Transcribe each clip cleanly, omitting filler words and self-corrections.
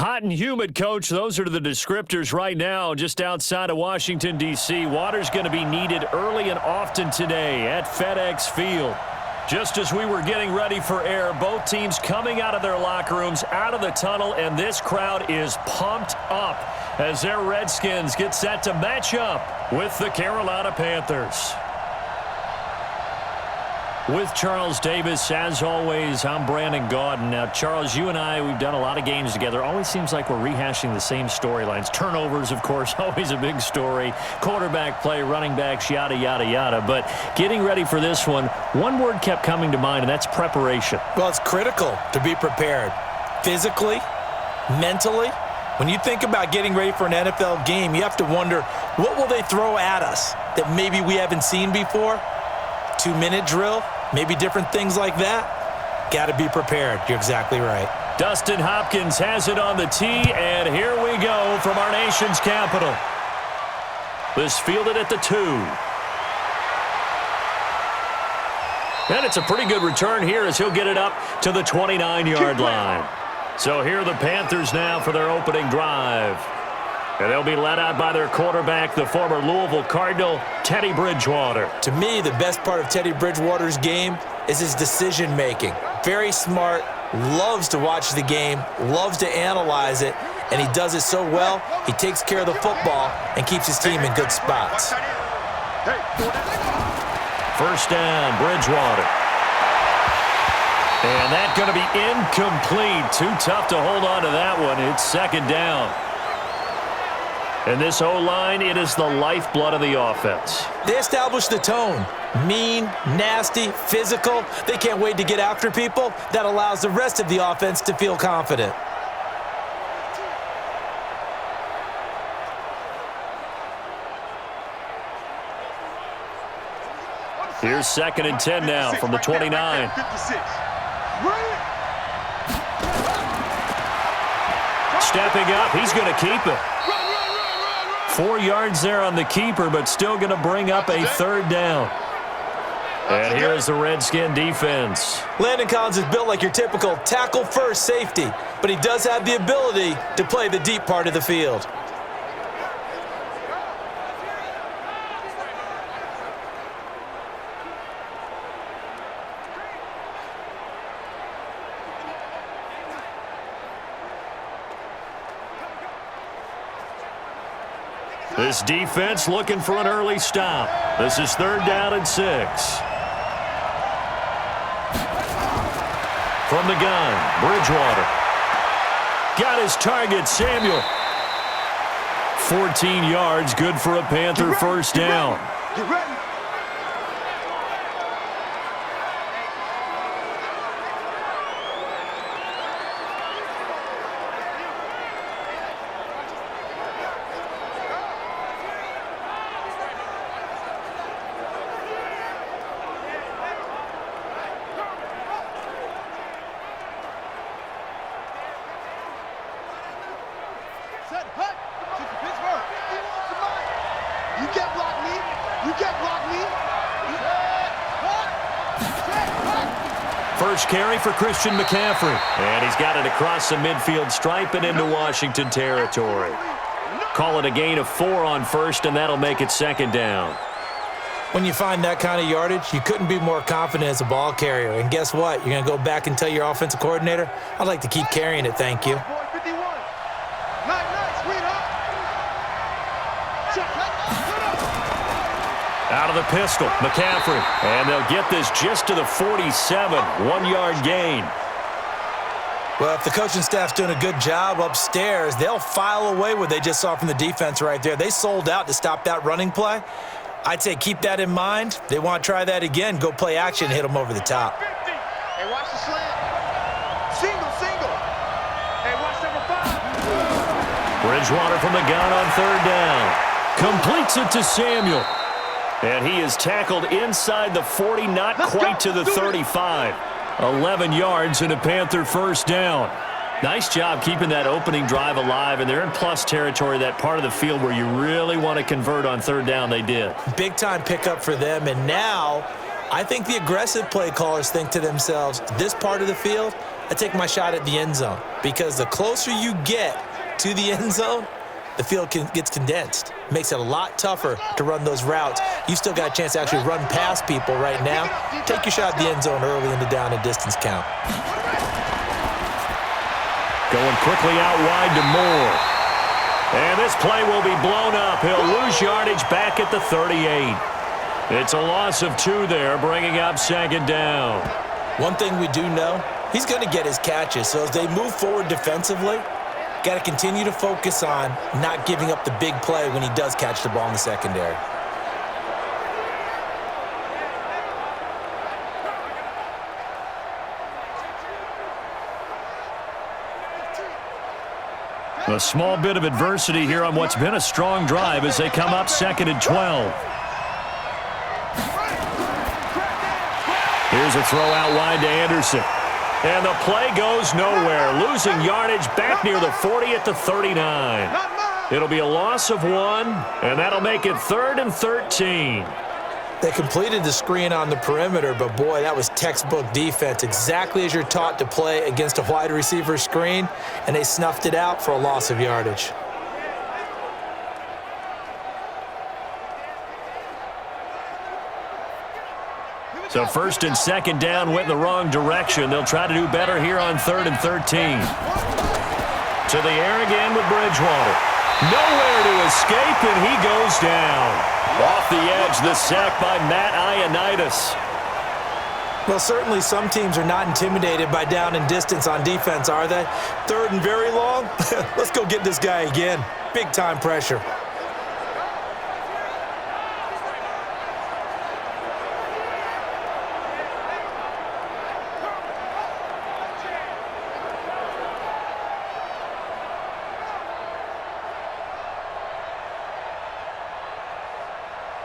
Hot and humid, Coach. Those are the descriptors right now just outside of Washington, D.C. Water's going to be needed early and often today at FedEx Field. Just as we were getting ready for air, both teams coming out of their locker rooms, out of the tunnel, and this crowd is pumped up as their Redskins get set to match up with the Carolina Panthers. With Charles Davis, as always, I'm Brandon Gaudin. Now, Charles, you and I, we've done a lot of games together. Always seems like we're rehashing the same storylines. Turnovers, of course, always a big story. Quarterback play, running backs, yada, yada, yada. But getting ready for this one word kept coming to mind, and that's preparation. Well, it's critical to be prepared. Physically, mentally. When you think about getting ready for an NFL game, you have to wonder, what will they throw at us that maybe we haven't seen before? 2-minute drill, maybe different things like that. Got to be prepared. You're exactly right. Dustin Hopkins has it on the tee, and here we go from our nation's capital. This fielded at the 2. And it's a pretty good return here as he'll get it up to the 29-yard line. So here are the Panthers now for their opening drive. And they'll be led out by their quarterback, the former Louisville Cardinal, Teddy Bridgewater. To me, the best part of Teddy Bridgewater's game is his decision-making. Very smart, loves to watch the game, loves to analyze it, and he does it so well, he takes care of the football and keeps his team in good spots. First down, Bridgewater. And that's going to be incomplete. Too tough to hold on to that one. It's second down. And this O-line, it is the lifeblood of the offense. They establish the tone. Mean, nasty, physical. They can't wait to get after people. That allows the rest of the offense to feel confident. Here's 2nd and 10 now from the 29. Stepping up, he's going to keep it. 4 yards there on the keeper, but still going to bring up a third down. And here is the Redskin defense. Landon Collins is built like your typical tackle-first safety, but he does have the ability to play the deep part of the field. This defense looking for an early stop. This is 3rd down and 6. From the gun, Bridgewater. Got his target, Samuel. 14 yards, good for a Panther first down. Get ready. First carry for Christian McCaffrey. And he's got it across the midfield stripe and into Washington territory. Call it a gain of 4 on first, and that'll make it 2nd down. When you find that kind of yardage, you couldn't be more confident as a ball carrier. And guess what? You're going to go back and tell your offensive coordinator, I'd like to keep carrying it, thank you. Out of the pistol, McCaffrey. And they'll get this just to the 47, 1-yard gain. Well, if the coaching staff's doing a good job upstairs, they'll file away what they just saw from the defense right there. They sold out to stop that running play. I'd say keep that in mind. They want to try that again, go play action, hit them over the top. Hey, watch the slant. Single. Hey, watch number 5. Bridgewater from the gun on 3rd down. Completes it to Samuel. And he is tackled inside the 40, not quite to the 35. 11 yards and a Panther first down. Nice job keeping that opening drive alive, and they're in plus territory, that part of the field where you really want to convert on 3rd down. They did. Big-time pickup for them, and now I think the aggressive play callers think to themselves, this part of the field, I take my shot at the end zone because the closer you get to the end zone, the field gets condensed. Makes it a lot tougher to run those routes. You've still got a chance to actually run past people right now. Take your shot at the end zone early in the down and distance count. Going quickly out wide to Moore. And this play will be blown up. He'll lose yardage back at the 38. It's a loss of 2 there, bringing up second down. One thing we do know, he's going to get his catches. So as they move forward defensively, got to continue to focus on not giving up the big play when he does catch the ball in the secondary. A small bit of adversity here on what's been a strong drive as they come up second and 12. Here's a throw out wide to Anderson. And the play goes nowhere. Losing yardage back near the 40 at the 39. It'll be a loss of 1, and that'll make it 3rd and 13. They completed the screen on the perimeter, but boy, that was textbook defense. Exactly as you're taught to play against a wide receiver screen, and they snuffed it out for a loss of yardage. So first and second down went in the wrong direction. They'll try to do better here on 3rd and 13. To the air again with Bridgewater. Nowhere to escape, and he goes down. Off the edge, the sack by Matt Ioannidis. Well, certainly some teams are not intimidated by down and distance on defense, are they? 3rd and very long? Let's go get this guy again. Big-time pressure.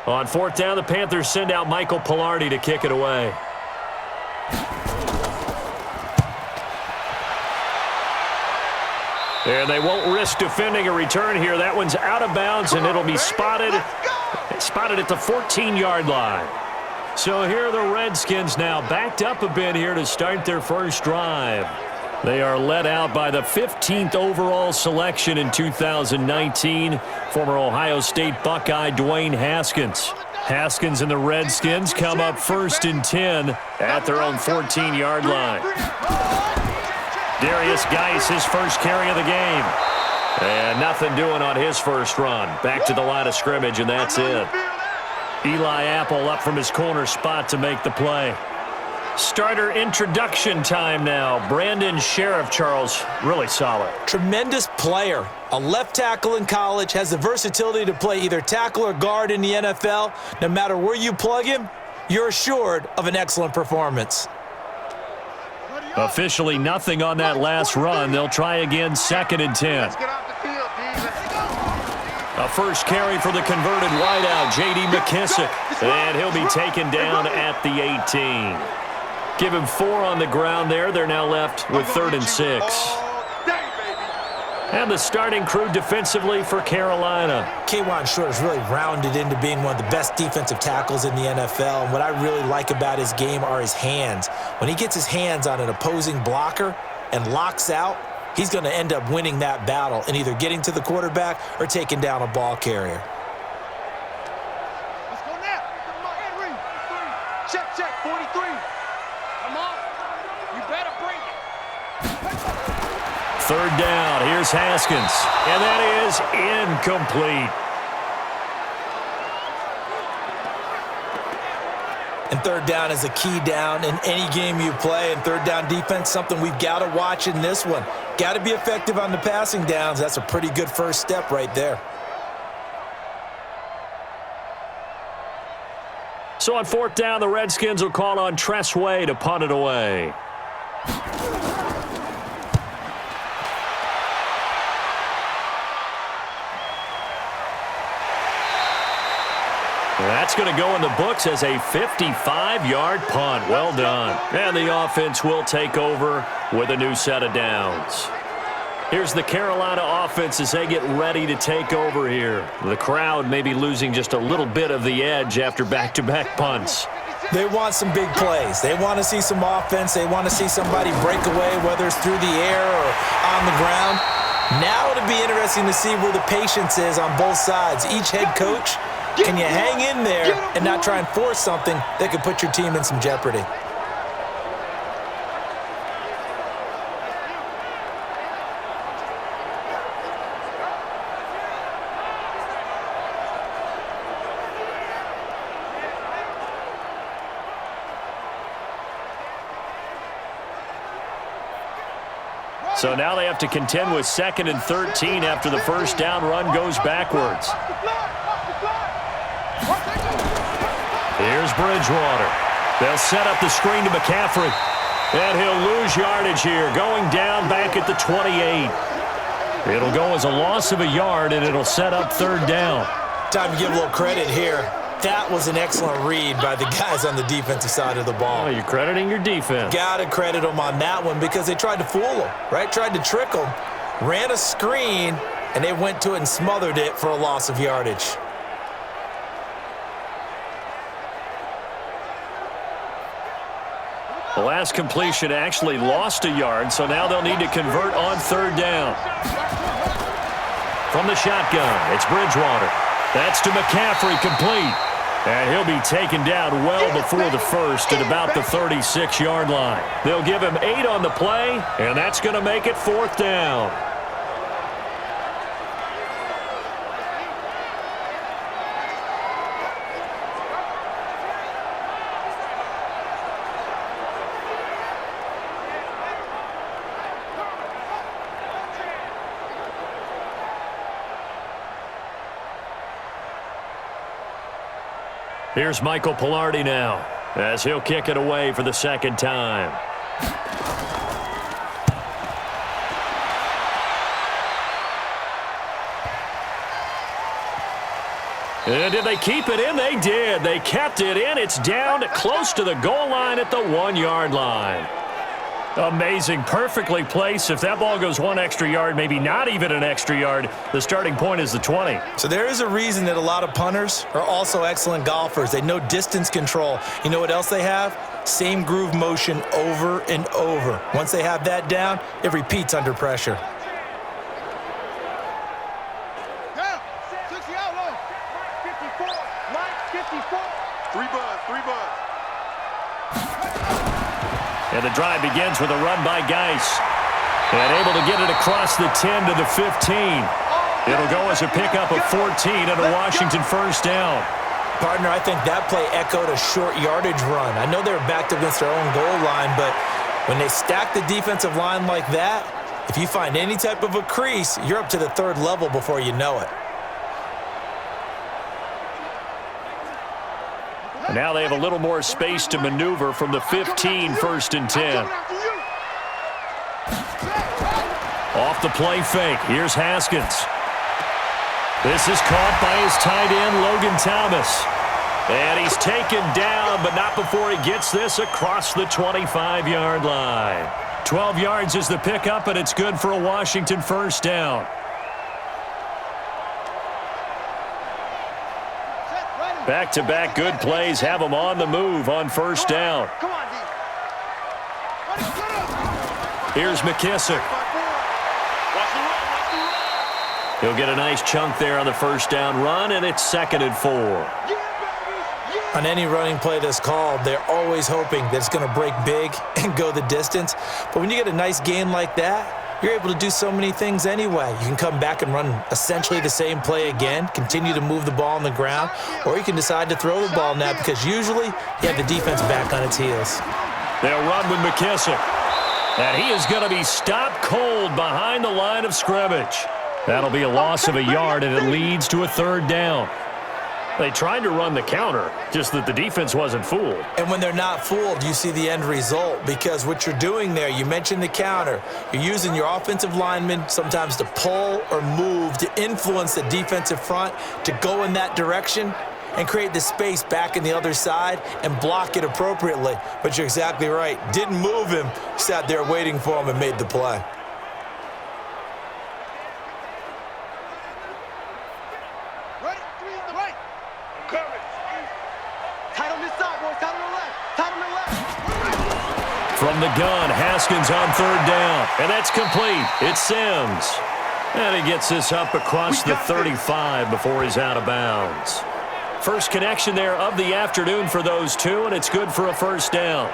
On 4th down, the Panthers send out Michael Pilardi to kick it away. And they won't risk defending a return here. That one's out of bounds, and it'll be spotted at the 14-yard line. So here are the Redskins now backed up a bit here to start their first drive. They are led out by the 15th overall selection in 2019, former Ohio State Buckeye Dwayne Haskins. Haskins and the Redskins come up 1st and 10 at their own 14-yard line. Darius Geis, his first carry of the game. And nothing doing on his first run. Back to the line of scrimmage, and that's it. Eli Apple up from his corner spot to make the play. Starter introduction time now. Brandon Sheriff, Charles, really solid. Tremendous player. A left tackle in college, has the versatility to play either tackle or guard in the NFL. No matter where you plug him, you're assured of an excellent performance. Officially nothing on that last run. They'll try again 2nd and 10. A first carry for the converted wideout, J.D. McKissick. And he'll be taken down at the 18. Give him 4 on the ground there. They're now left with 3rd and 6. And the starting crew defensively for Carolina. K'Wan Short has really rounded into being one of the best defensive tackles in the NFL. And what I really like about his game are his hands. When he gets his hands on an opposing blocker and locks out, he's going to end up winning that battle and either getting to the quarterback or taking down a ball carrier. Let's go now. Check, 43. Come on. You better bring it. 3rd down. Here's Haskins. And that is incomplete. And 3rd down is a key down in any game you play. And 3rd down defense, something we've got to watch in this one. Got to be effective on the passing downs. That's a pretty good first step right there. So on 4th down, the Redskins will call on Tress Way to punt it away. That's going to go in the books as a 55-yard punt. Well done. And the offense will take over with a new set of downs. Here's the Carolina offense as they get ready to take over here. The crowd may be losing just a little bit of the edge after back-to-back punts. They want some big plays. They want to see some offense. They want to see somebody break away, whether it's through the air or on the ground. Now it'll be interesting to see where the patience is on both sides. Each head coach, can you hang in there and not try and force something that could put your team in some jeopardy? So now they have to contend with 2nd and 13 after the first down run goes backwards. Here's Bridgewater. They'll set up the screen to McCaffrey. And he'll lose yardage here, going down back at the 28. It'll go as a loss of a yard, and it'll set up 3rd down. Time to give a little credit here. That was an excellent read by the guys on the defensive side of the ball. Oh, you're crediting your defense. Got to credit them on that one because they tried to fool them, right? Tried to trick them, ran a screen, and they went to it and smothered it for a loss of yardage. The last completion actually lost a yard, so now they'll need to convert on 3rd down. From the shotgun, it's Bridgewater. That's to McCaffrey, complete. And he'll be taken down well before the first at about the 36-yard line. They'll give him 8 on the play, and that's going to make it 4th down. Here's Michael Pilardi now, as he'll kick it away for the 2nd time. And did they keep it in? They did. They kept it in. It's down close to the goal line at the 1-yard line. Amazing. Perfectly placed. If that ball goes 1 extra yard, maybe not even an extra yard, the starting point is the 20. So there is a reason that a lot of punters are also excellent golfers. They know distance control. You know what else they have? Same groove motion over and over. Once they have that down, it repeats under pressure. Down. 60 out low. 54. Right 54. 3 buds. And the drive begins with a run by Geis. And able to get it across the 10 to the 15. It'll go as a pickup of 14 and a Washington 1st down. Partner, I think that play echoed a short yardage run. I know they were backed against their own goal line, but when they stack the defensive line like that, if you find any type of a crease, you're up to the 3rd level before you know it. And now they have a little more space to maneuver from the 15, 1st and 10. Off the play fake. Here's Haskins. This is caught by his tight end, Logan Thomas. And he's taken down, but not before he gets this across the 25-yard line. 12 yards is the pickup, and it's good for a Washington 1st down. Back-to-back good plays have them on the move on 1st down. Here's McKissick. He'll get a nice chunk there on the 1st down run, and it's 2nd and 4. On any running play that's called, they're always hoping that it's going to break big and go the distance. But when you get a nice gain like that, you're able to do so many things anyway. You can come back and run essentially the same play again, continue to move the ball on the ground, or you can decide to throw the ball now because usually you have the defense back on its heels. They'll run with McKissick. And he is going to be stopped cold behind the line of scrimmage. That'll be a loss of a yard, and it leads to a 3rd down. They tried to run the counter, just that the defense wasn't fooled. And when they're not fooled, you see the end result because what you're doing there, you mentioned the counter. You're using your offensive linemen sometimes to pull or move to influence the defensive front to go in that direction and create the space back in the other side and block it appropriately. But you're exactly right. Didn't move him, sat there waiting for him and made the play. Tight on this side, boys. Tight on the left. Tight on the left. From the gun, Haskins on third down. And that's complete. It's Sims. And he gets this up across the 35 before he's out of bounds. First connection there of the afternoon for those two, and it's good for a first down.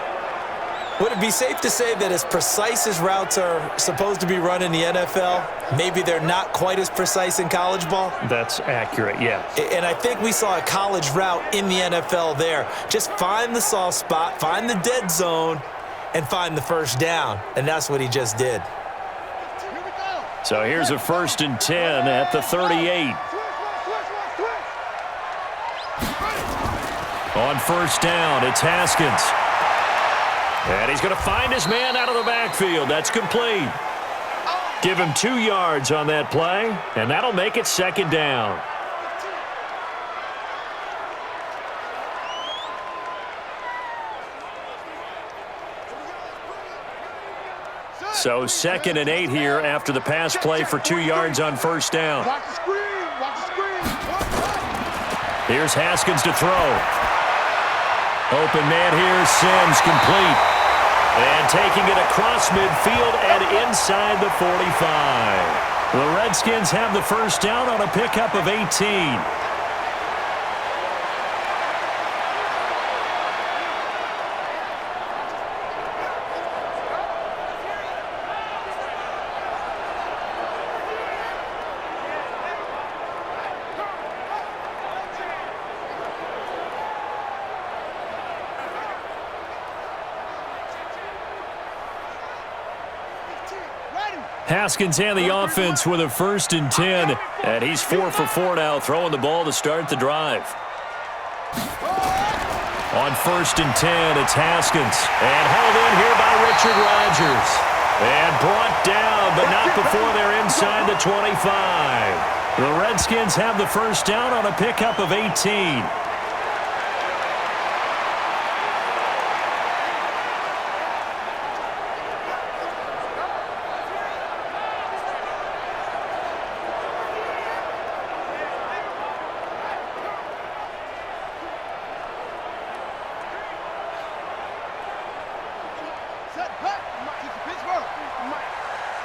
Would it be safe to say that as precise as routes are supposed to be run in the NFL, maybe they're not quite as precise in college ball? That's accurate, yeah. And I think we saw a college route in the NFL there. Just find the soft spot, find the dead zone, and find the first down. And that's what he just did. So here's a 1st and 10 at the 38. On first down, it's Haskins. And he's going to find his man out of the backfield. That's complete. Give him 2 yards on that play, and that'll make it second down. So 2nd and 8 here after the pass play for 2 yards on first down. Watch the screen. Watch the screen. Here's Haskins to throw. Open man here, Sims, complete. And taking it across midfield and inside the 45. The Redskins have the first down on a pickup of 18. Haskins and the offense with a 1st and 10. And he's 4 for 4 now, throwing the ball to start the drive. On 1st and 10, it's Haskins. And held in here by Richard Rodgers. And brought down, but not before they're inside the 25. The Redskins have the first down on a pickup of 18.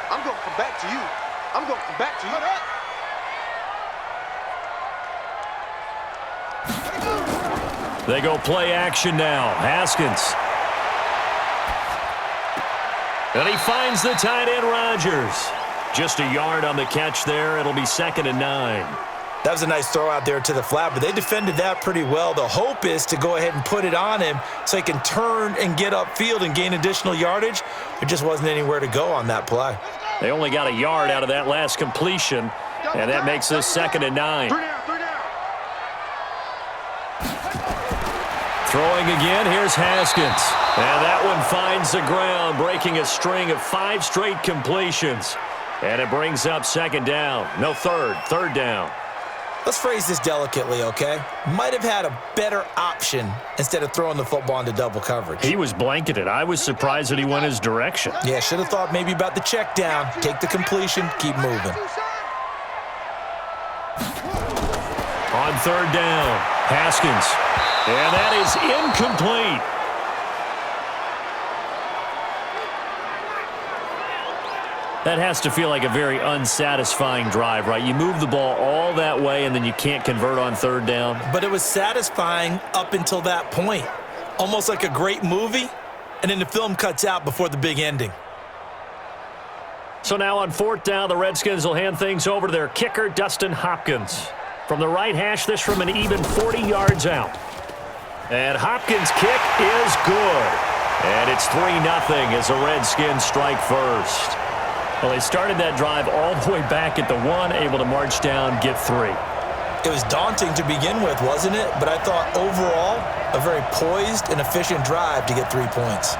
I'm going to come back to you. I'm going to come back to you. They go play action now. Haskins. And he finds the tight end, Rodgers. Just a yard on the catch there. It'll be 2nd and 9. That was a nice throw out there to the flat, but they defended that pretty well. The hope is to go ahead and put it on him so he can turn and get upfield and gain additional yardage. There just wasn't anywhere to go on that play. They only got a yard out of that last completion, and that makes this 2nd and 9. Throwing again, here's Haskins. And that one finds the ground, breaking a string of 5 straight completions. And it brings up 2nd down. No, third down. Let's phrase this delicately, okay? Might have had a better option instead of throwing the football into double coverage. He was blanketed. I was surprised that he went his direction. Yeah, should have thought maybe about the check down, take the completion, keep moving. On 3rd down, Haskins. And that is incomplete. That has to feel like a very unsatisfying drive, right? You move the ball all that way, and then you can't convert on 3rd down. But it was satisfying up until that point. Almost like a great movie, and then the film cuts out before the big ending. So now on 4th down, the Redskins will hand things over to their kicker, Dustin Hopkins. From the right hash, this from an even 40 yards out. And Hopkins' kick is good. And it's 3-0 as the Redskins strike first. Well, they started that drive all the way back at the 1, able to march down, get 3. It was daunting to begin with, wasn't it? But I thought overall, a very poised and efficient drive to get 3 points.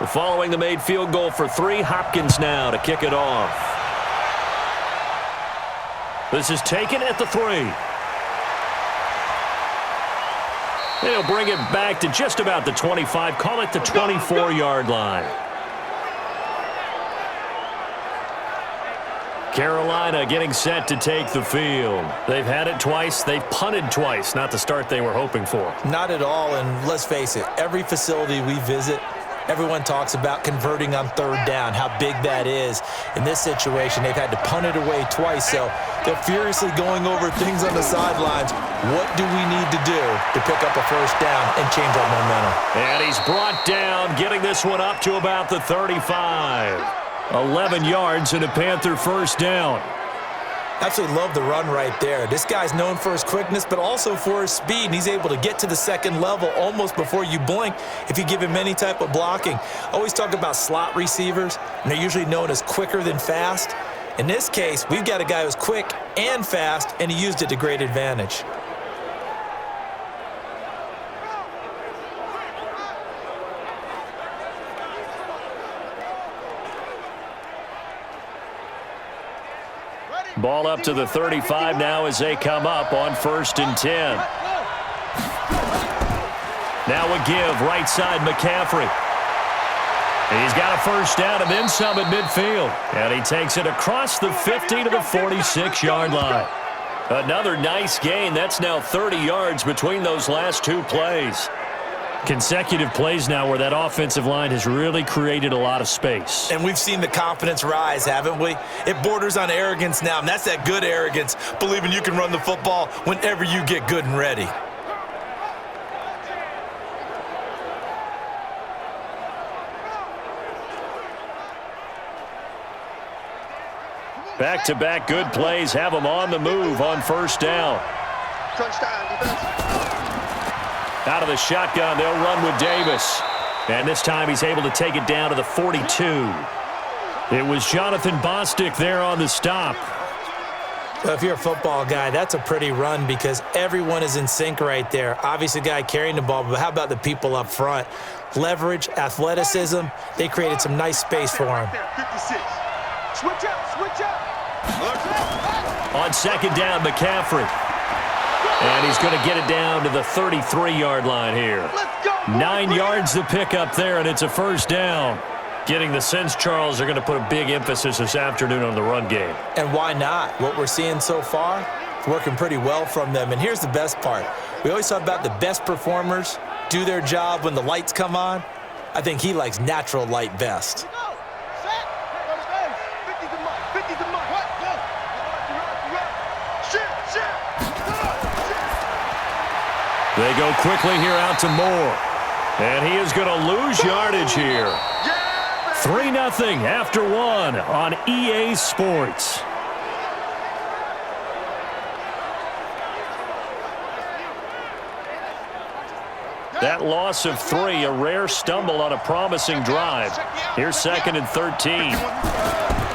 Following the made field goal for 3, Hopkins now to kick it off. This is taken at the 3. He'll bring it back to just about the 25, call it the 24-yard line. Carolina getting set to take the field. They've had it twice. They've punted twice. Not the start they were hoping for. Not at all, and let's face it, every facility we visit, everyone talks about converting on third down, how big that is. In this situation, they've had to punt it away twice, so they're furiously going over things on the sidelines. What do we need to do to pick up a first down and change our momentum? And he's brought down, getting this one up to about the 35. 11 yards and a Panther first down. Absolutely love the run right there. This guy's known for his quickness, but also for his speed, and he's able to get to the second level almost before you blink if you give him any type of blocking. I always talk about slot receivers, and they're usually known as quicker than fast. In this case, we've got a guy who's quick and fast, and he used it to great advantage. Ball up to the 35 now as they come up on 1st and 10. Now a give, right side McCaffrey. He's got a first down and then some at midfield. And he takes it across the 50 to the 46-yard line. Another nice gain. That's now 30 yards between those last 2 plays. Consecutive plays now where that offensive line has really created a lot of space. And we've seen the confidence rise, haven't we? It borders on arrogance now, and that's that good arrogance, believing you can run the football whenever you get good and ready. Back-to-back good plays have them on the move on first down. Out of the shotgun, they'll run with Davis. And this time he's able to take it down to the 42. It was Jonathan Bostic there on the stop. Well, if you're a football guy, that's a pretty run because everyone is in sync right there. Obviously, the guy carrying the ball, but how about the people up front? Leverage, athleticism, they created some nice space for him. 56. Switch out. On second down, McCaffrey. And he's going to get it down to the 33-yard line here. 9 yards to pick up there, and it's a first down. Getting the sense, Charles, they're going to put a big emphasis this afternoon on the run game. And why not? What we're seeing so far, it's working pretty well from them. And here's the best part. We always talk about the best performers do their job when the lights come on. I think he likes natural light best. They go quickly here out to Moore. And he is going to lose yardage here. 3-0 after 1 on EA Sports. That loss of 3, a rare stumble on a promising drive. Here's 2nd and 13.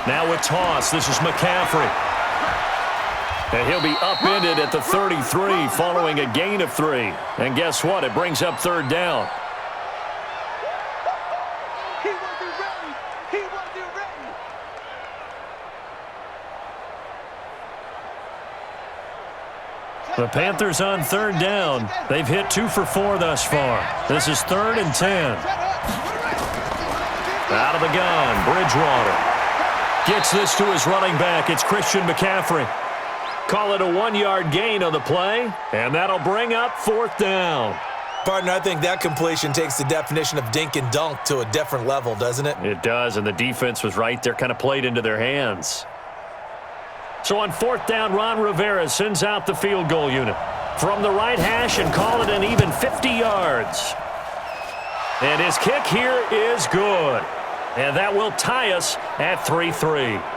Now a toss. This is McCaffrey. And he'll be upended at the 33 following a gain of 3. And guess what? It brings up 3rd down. He wasn't ready. The Panthers on 3rd down. They've hit 2 for 4 thus far. This is 3rd and 10. Out of the gun, Bridgewater. Gets this to his running back. It's Christian McCaffrey. Call it a 1-yard gain on the play, and that'll bring up 4th down. Partner, I think that completion takes the definition of dink and dunk to a different level, doesn't it? It does, and the defense was right there, kind of played into their hands. So on 4th down, Ron Rivera sends out the field goal unit from the right hash and call it an even 50 yards. And his kick here is good. And that will tie us at 3-3.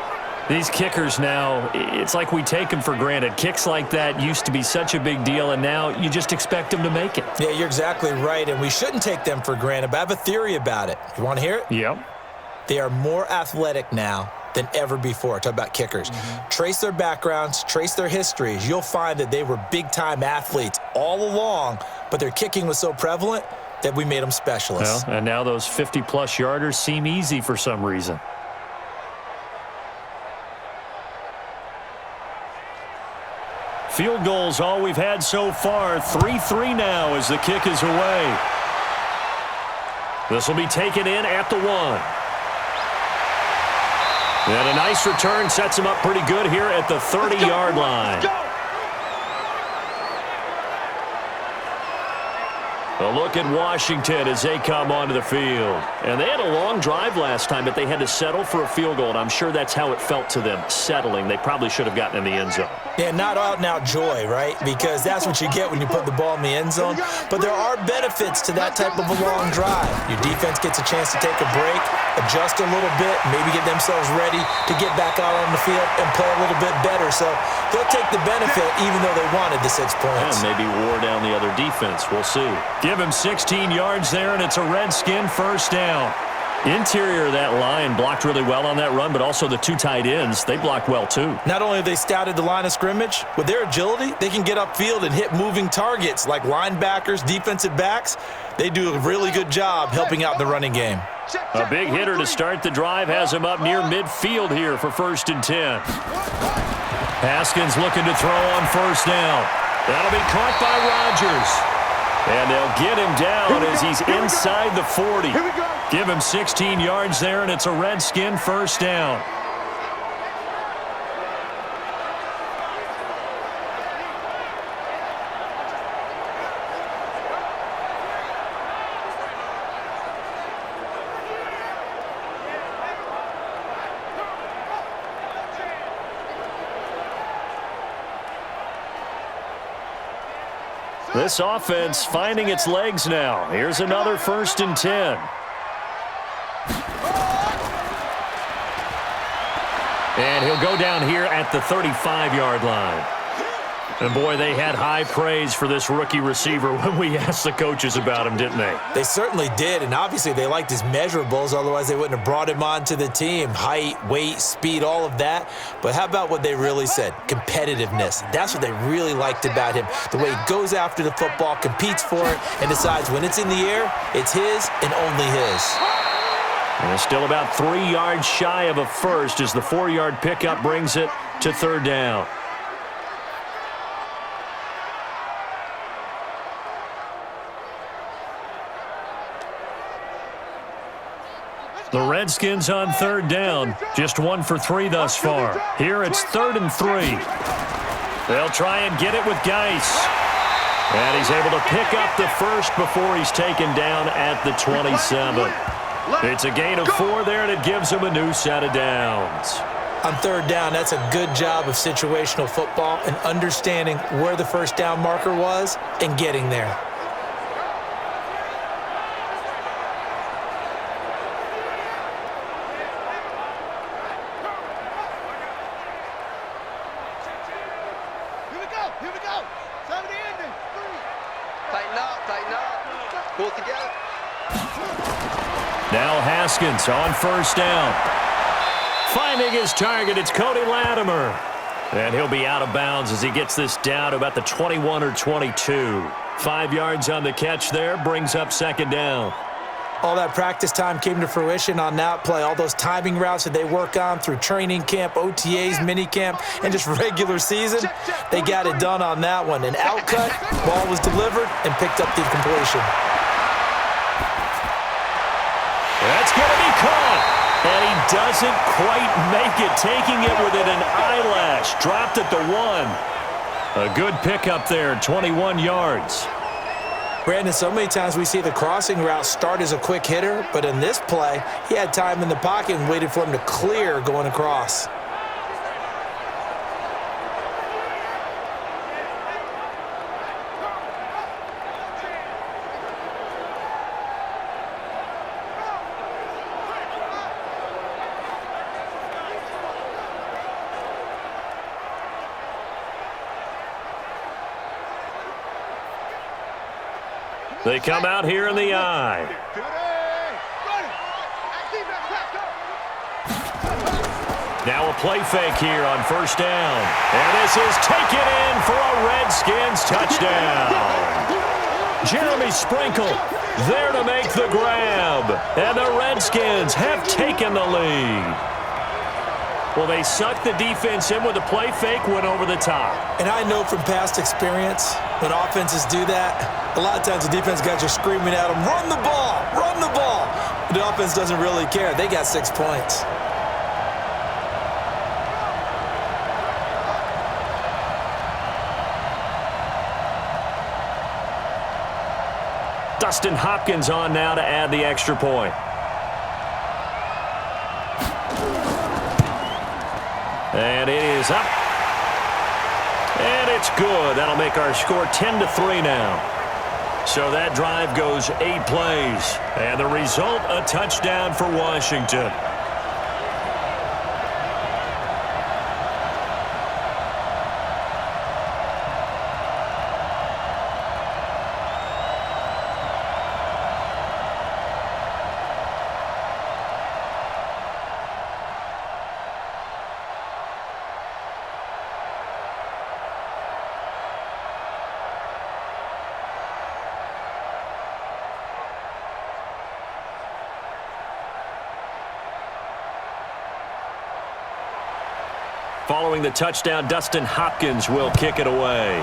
These kickers now, it's like we take them for granted. Kicks like that used to be such a big deal, and now you just expect them to make it. Yeah, you're exactly right, and we shouldn't take them for granted, but I have a theory about it. You want to hear it? Yep. They are more athletic now than ever before. Talk about kickers. Trace their backgrounds, trace their histories. You'll find that they were big-time athletes all along, but their kicking was so prevalent that we made them specialists. Well, and now those 50-plus yarders seem easy for some reason. Field goals all we've had so far. 3-3 now as the kick is away. This will be taken in at the 1. And a nice return sets him up pretty good here at the 30-yard line. A look at Washington as they come onto the field. And they had a long drive last time, but they had to settle for a field goal, and I'm sure that's how it felt to them, settling. They probably should have gotten in the end zone. Yeah, not out-and-out joy, right? Because that's what you get when you put the ball in the end zone. But there are benefits to that type of a long drive. Your defense gets a chance to take a break, adjust a little bit, maybe get themselves ready to get back out on the field and play a little bit better. So they'll take the benefit even though they wanted the 6 points. And maybe wore down the other defense. We'll see. Give him 16 yards there, and it's a Redskin first down. Interior of that line blocked really well on that run, but also the 2 tight ends, they blocked well too. Not only have they scouted the line of scrimmage, with their agility, they can get upfield and hit moving targets like linebackers, defensive backs. They do a really good job helping out the running game. A big hitter to start the drive has him up near midfield here for 1st and 10. Haskins looking to throw on first down. That'll be caught by Rodgers. And they'll get him down as he's inside the 40. Give him 16 yards there, and it's a Redskin first down. This offense finding its legs now. Here's another 1st and 10. And he'll go down here at the 35-yard line. And, boy, they had high praise for this rookie receiver when we asked the coaches about him, didn't they? They certainly did, and obviously they liked his measurables, otherwise they wouldn't have brought him onto the team. Height, weight, speed, all of that. But how about what they really said? Competitiveness. That's what they really liked about him. The way he goes after the football, competes for it, and decides when it's in the air, it's his and only his. And it's still about 3 yards shy of a first as the 4-yard pickup brings it to 3rd down. The Redskins on 3rd down, just 1 for 3 thus far. Here it's 3rd and 3. They'll try and get it with Geis. And he's able to pick up the first before he's taken down at the 27. It's a gain of 4 there, and it gives him a new set of downs. On 3rd down, that's a good job of situational football and understanding where the first down marker was and getting there. Now Haskins on 1st down. Finding his target, it's Cody Latimer. And he'll be out of bounds as he gets this down to about the 21 or 22. 5 yards on the catch there, brings up 2nd down. All that practice time came to fruition on that play. All those timing routes that they work on through training camp, OTAs, mini camp, and just regular season, they got it done on that one. An outcut, ball was delivered, and picked up the completion. That's going to be caught. And he doesn't quite make it, taking it within an eyelash. Dropped at the 1. A good pickup there, 21 yards. Brandon, so many times we see the crossing route start as a quick hitter, but in this play, he had time in the pocket and waited for him to clear going across. They come out here in the eye. Now a play fake here on 1st down. And this is taken in for a Redskins touchdown. Jeremy Sprinkle there to make the grab. And the Redskins have taken the lead. Well, they sucked the defense in with a play fake, went over the top. And I know from past experience, when offenses do that, a lot of times the defense guys are screaming at them, run the ball, run the ball. But the offense doesn't really care. They got 6 points. Dustin Hopkins on now to add the extra point. And it is up. And it's good. That'll make our score 10-3 now. So that drive goes 8 plays. And the result, a touchdown for Washington. Following the touchdown, Dustin Hopkins will kick it away.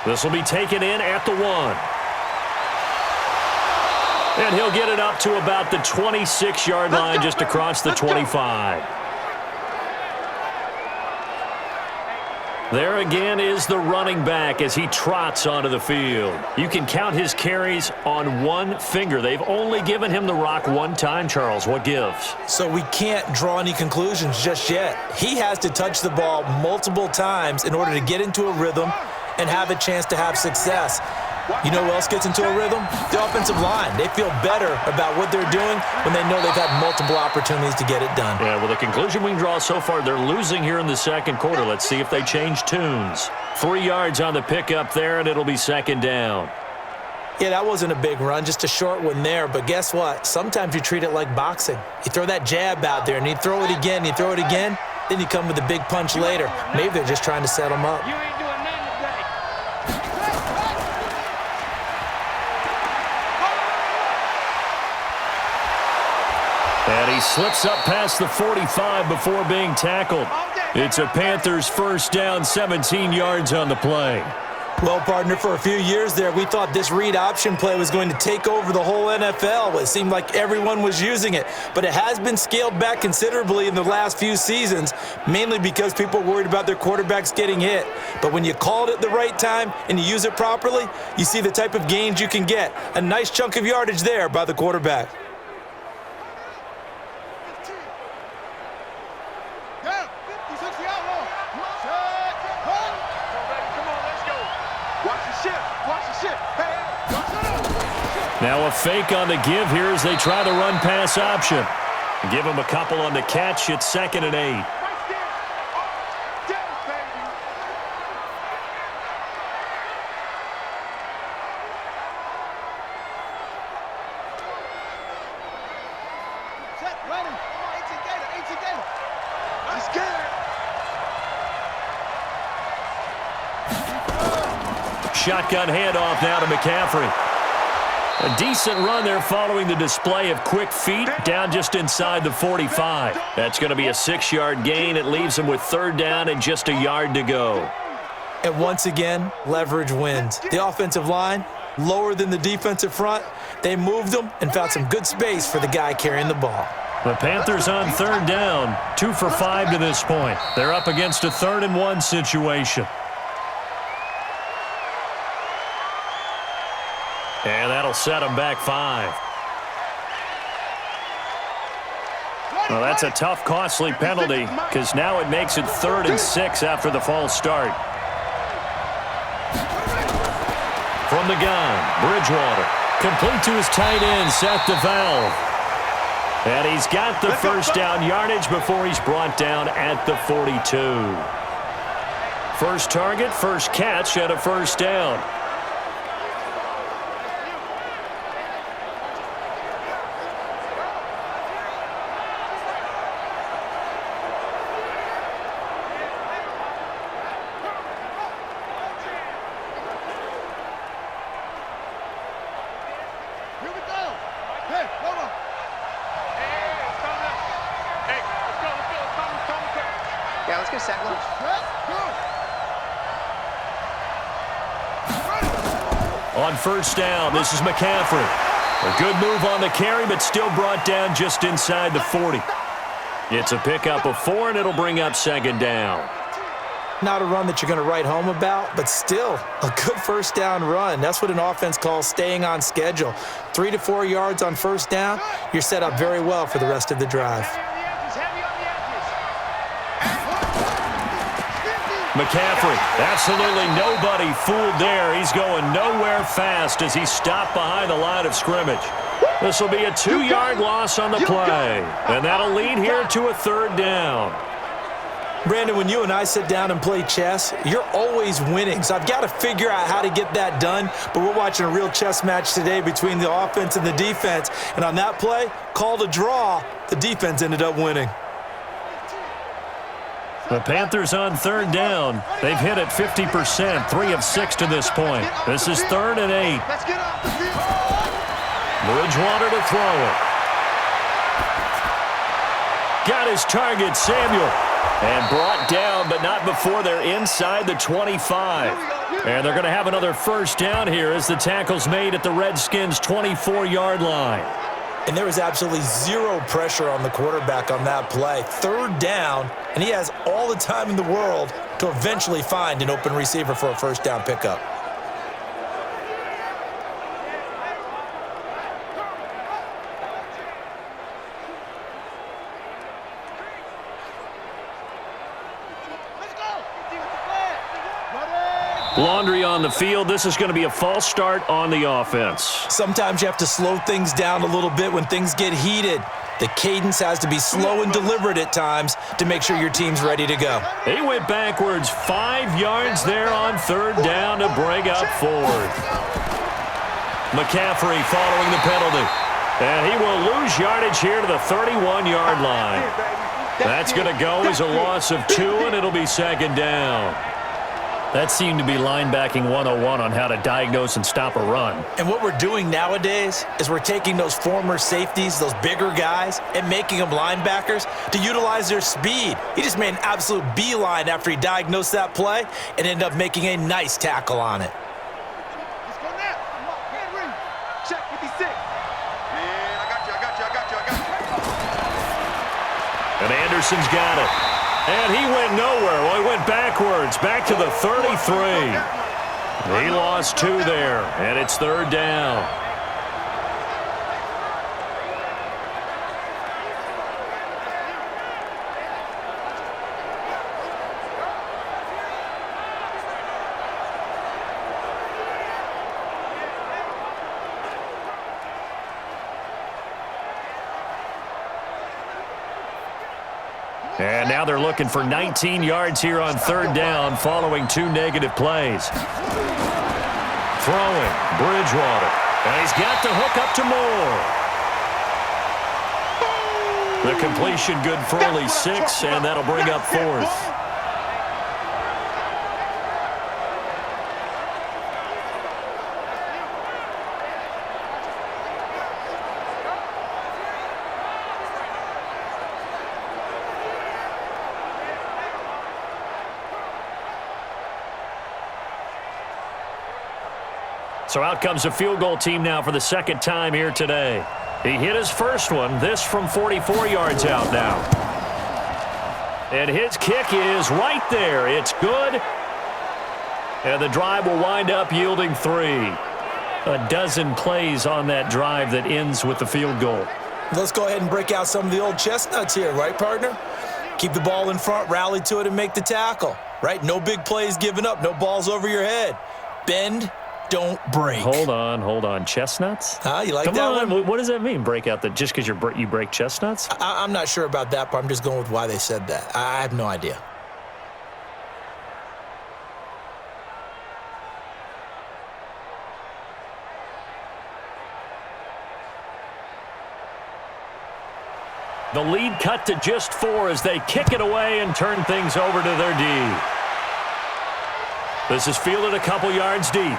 This will be taken in at the 1. And he'll get it up to about the 26-yard line, just across the 25. There again is the running back as he trots onto the field. You can count his carries on one finger. They've only given him the rock one time, Charles. What gives? So we can't draw any conclusions just yet. He has to touch the ball multiple times in order to get into a rhythm and have a chance to have success. You know who else gets into a rhythm? The offensive line. They feel better about what they're doing when they know they've had multiple opportunities to get it done. Yeah, well, the conclusion we can draw so far, they're losing here in the second quarter. Let's see if they change tunes. 3 yards on the pickup there, and it'll be second down. Yeah, that wasn't a big run, just a short one there. But guess what? Sometimes you treat it like boxing. You throw that jab out there, and you throw it again, you throw it again, then you come with a big punch later. Maybe they're just trying to set them up. You ain't doing nothing today. And he slips up past the 45 before being tackled. It's a Panthers first down, 17 yards on the play. Well, partner, for a few years there, we thought this read option play was going to take over the whole NFL. It seemed like everyone was using it, but it has been scaled back considerably in the last few seasons, mainly because people are worried about their quarterbacks getting hit. But when you call it at the right time and you use it properly, you see the type of gains you can get. A nice chunk of yardage there by the quarterback. Now a fake on the give here as they try the run-pass option. Give him a couple on the catch. It's 2nd and 8. Shotgun handoff now to McCaffrey. A decent run there following the display of quick feet down just inside the 45. That's going to be a 6-yard gain. It leaves him with 3rd down and just a yard to go. And once again, leverage wins. The offensive line, lower than the defensive front. They moved them and found some good space for the guy carrying the ball. The Panthers on 3rd down, 2 for 5 to this point. They're up against a 3rd and 1 situation. And that'll set them back 5. Well, that's a tough, costly penalty because now it makes it 3rd and 6 after the false start. From the gun, Bridgewater. Complete to his tight end, Seth DeValve. And he's got the first down yardage before he's brought down at the 42. First target, first catch, and a first down. Yeah, let's get a sack. On first down, this is McCaffrey. A good move on the carry, but still brought down just inside the 40. It's a pickup of 4, and it'll bring up second down. Not a run that you're going to write home about, but still a good first down run. That's what an offense calls staying on schedule. 3 to 4 yards on first down, you're set up very well for the rest of the drive. McCaffrey, absolutely nobody fooled there. He's going nowhere fast as he stopped behind the line of scrimmage. This will be a 2-yard loss on the play, and that'll lead here to a third down. Brandon, when you and I sit down and play chess, you're always winning. So I've got to figure out how to get that done. But we're watching a real chess match today between the offense and the defense. And on that play, called a draw, the defense ended up winning. The Panthers on third down. They've hit it 50%, 3 of 6 to this point. This is 3rd and 8. Bridgewater to throw it. Got his target, Samuel. And brought down, but not before they're inside the 25. And they're going to have another first down here as the tackle's made at the Redskins' 24-yard line. And there was absolutely zero pressure on the quarterback on that play. Third down, and he has all the time in the world to eventually find an open receiver for a first down pickup. Laundry on the field. This is going to be a false start on the offense. Sometimes you have to slow things down a little bit when things get heated. The cadence has to be slow and deliberate at times to make sure your team's ready to go. He went backwards 5 yards there on third down to bring up 4th. McCaffrey following the penalty. And he will lose yardage here to the 31-yard line. That's going to go as a loss of 2, and it'll be second down. That seemed to be linebacking 101 on how to diagnose and stop a run. And what we're doing nowadays is we're taking those former safeties, those bigger guys, and making them linebackers to utilize their speed. He just made an absolute beeline after he diagnosed that play and ended up making a nice tackle on it. Let's go now. Come on, man, ring. Check 56. Man, I got you. And Anderson's got it. And he went nowhere. Well, he went backwards, back to the 33. He lost 2 there, and it's third down. And now they're looking for 19 yards here on third down following 2 negative plays. Throwing, Bridgewater. And he's got the hook up to Moore. The completion good for only 6, and that'll bring up 4th. So out comes a field goal team now for the second time here today. He hit his first one, this from 44 yards out now. And his kick is right there. It's good. And the drive will wind up yielding 3. A dozen plays on that drive that ends with the field goal. Let's go ahead and break out some of the old chestnuts here, right, partner? Keep the ball in front, rally to it, and make the tackle, right? No big plays given up, no balls over your head. Bend, don't break. Hold on. Chestnuts? You like Come that on. one? What does that mean, break out? Just because you break chestnuts? I'm not sure about that, but I'm just going with why they said that. I have no idea. The lead cut to just 4 as they kick it away and turn things over to their D. This is fielded a couple yards deep.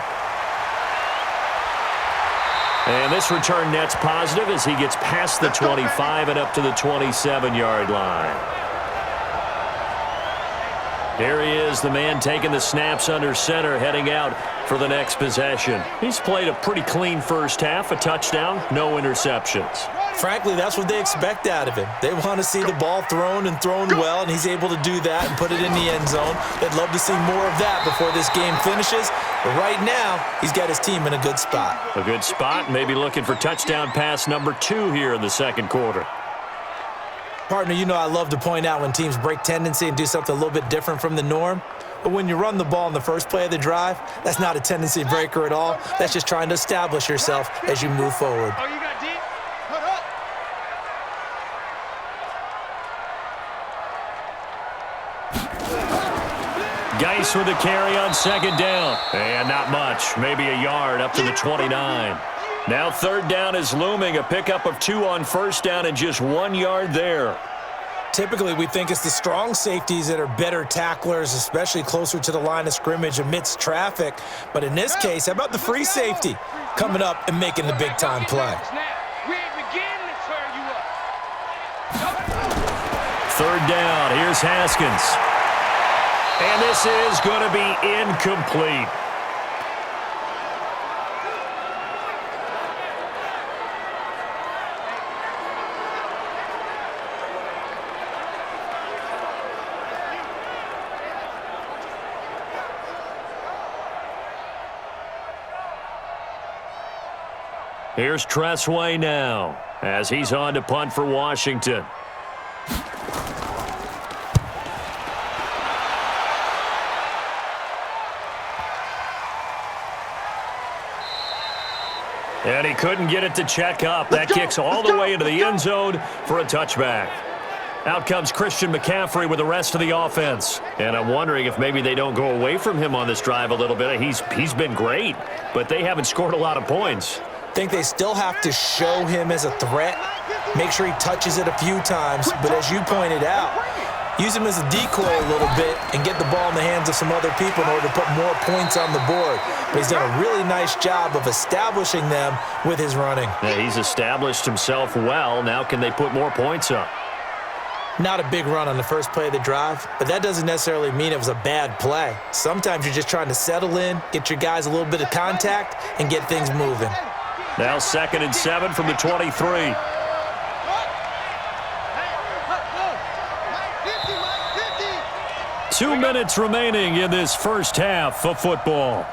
And this return net's positive as he gets past the 25 and up to the 27-yard line. Here he is, the man taking the snaps under center, heading out for the next possession. He's played a pretty clean first half, a touchdown, no interceptions. Frankly, that's what they expect out of him. They want to see the ball thrown and thrown well, and he's able to do that and put it in the end zone. They'd love to see more of that before this game finishes. But right now, he's got his team in a good spot. A good spot, maybe looking for touchdown pass number 2 here in the second quarter. Partner, you know I love to point out when teams break tendency and do something a little bit different from the norm. But when you run the ball in the first play of the drive, that's not a tendency breaker at all. That's just trying to establish yourself as you move forward. Oh, you got deep? Hold up. Geis with a carry on second down. And not much, maybe a yard up to the 29. Now third down is looming, a pickup of 2 on first down and just 1 yard there. Typically, we think it's the strong safeties that are better tacklers, especially closer to the line of scrimmage amidst traffic. But in this case, how about the free safety coming up and making the big-time play? Third down, here's Haskins. And this is going to be incomplete. Here's Tressway now as he's on to punt for Washington. And he couldn't get it to check up. That kicks all the way into the end zone for a touchback. Out comes Christian McCaffrey with the rest of the offense. And I'm wondering if maybe they don't go away from him on this drive a little bit. He's been great, but they haven't scored a lot of points. I think they still have to show him as a threat, make sure he touches it a few times, but as you pointed out, use him as a decoy a little bit and get the ball in the hands of some other people in order to put more points on the board. But he's done a really nice job of establishing them with his running. Yeah, he's established himself well. Now can they put more points up? Not a big run on the first play of the drive, but that doesn't necessarily mean it was a bad play. Sometimes you're just trying to settle in, get your guys a little bit of contact, and get things moving. Now 2nd and 7 from the 23. Two minutes remaining in this first half of football.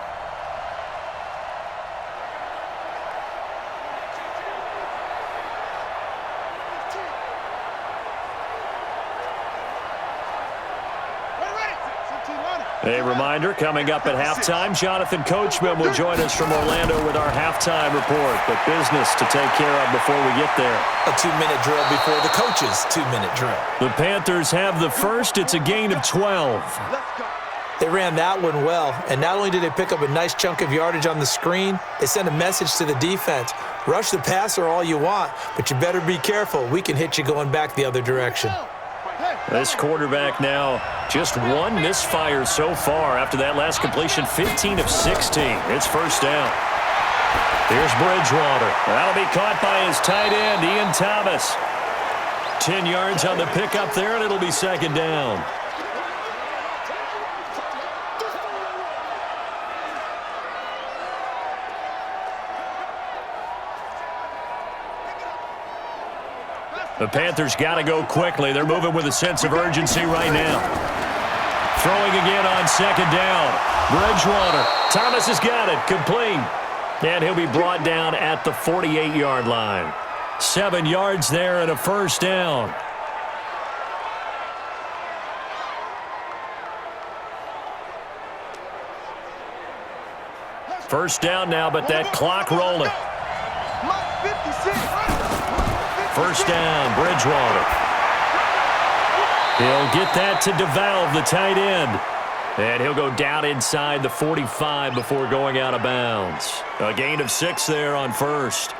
A reminder, coming up at halftime, Jonathan Coachman will join us from Orlando with our halftime report. But business to take care of before we get there. A 2-minute drill before the coach's 2-minute drill. The Panthers have the first. It's a gain of 12. They ran that one well, and not only did they pick up a nice chunk of yardage on the screen, they sent a message to the defense. Rush the passer all you want, but you better be careful. We can hit you going back the other direction. This quarterback now just 1 misfire so far after that last completion, 15 of 16. It's first down. Here's Bridgewater. That'll be caught by his tight end, Ian Thomas. 10 yards on the pickup there, and it'll be second down. The Panthers got to go quickly. They're moving with a sense of urgency right now. Throwing again on second down. Bridgewater. Thomas has got it. Complete. And he'll be brought down at the 48-yard line. 7 yards there and a first down. First down now, but that clock rolling. First down, Bridgewater. He'll get that to DeValve, the tight end. And he'll go down inside the 45 before going out of bounds. A gain of 6 there on first.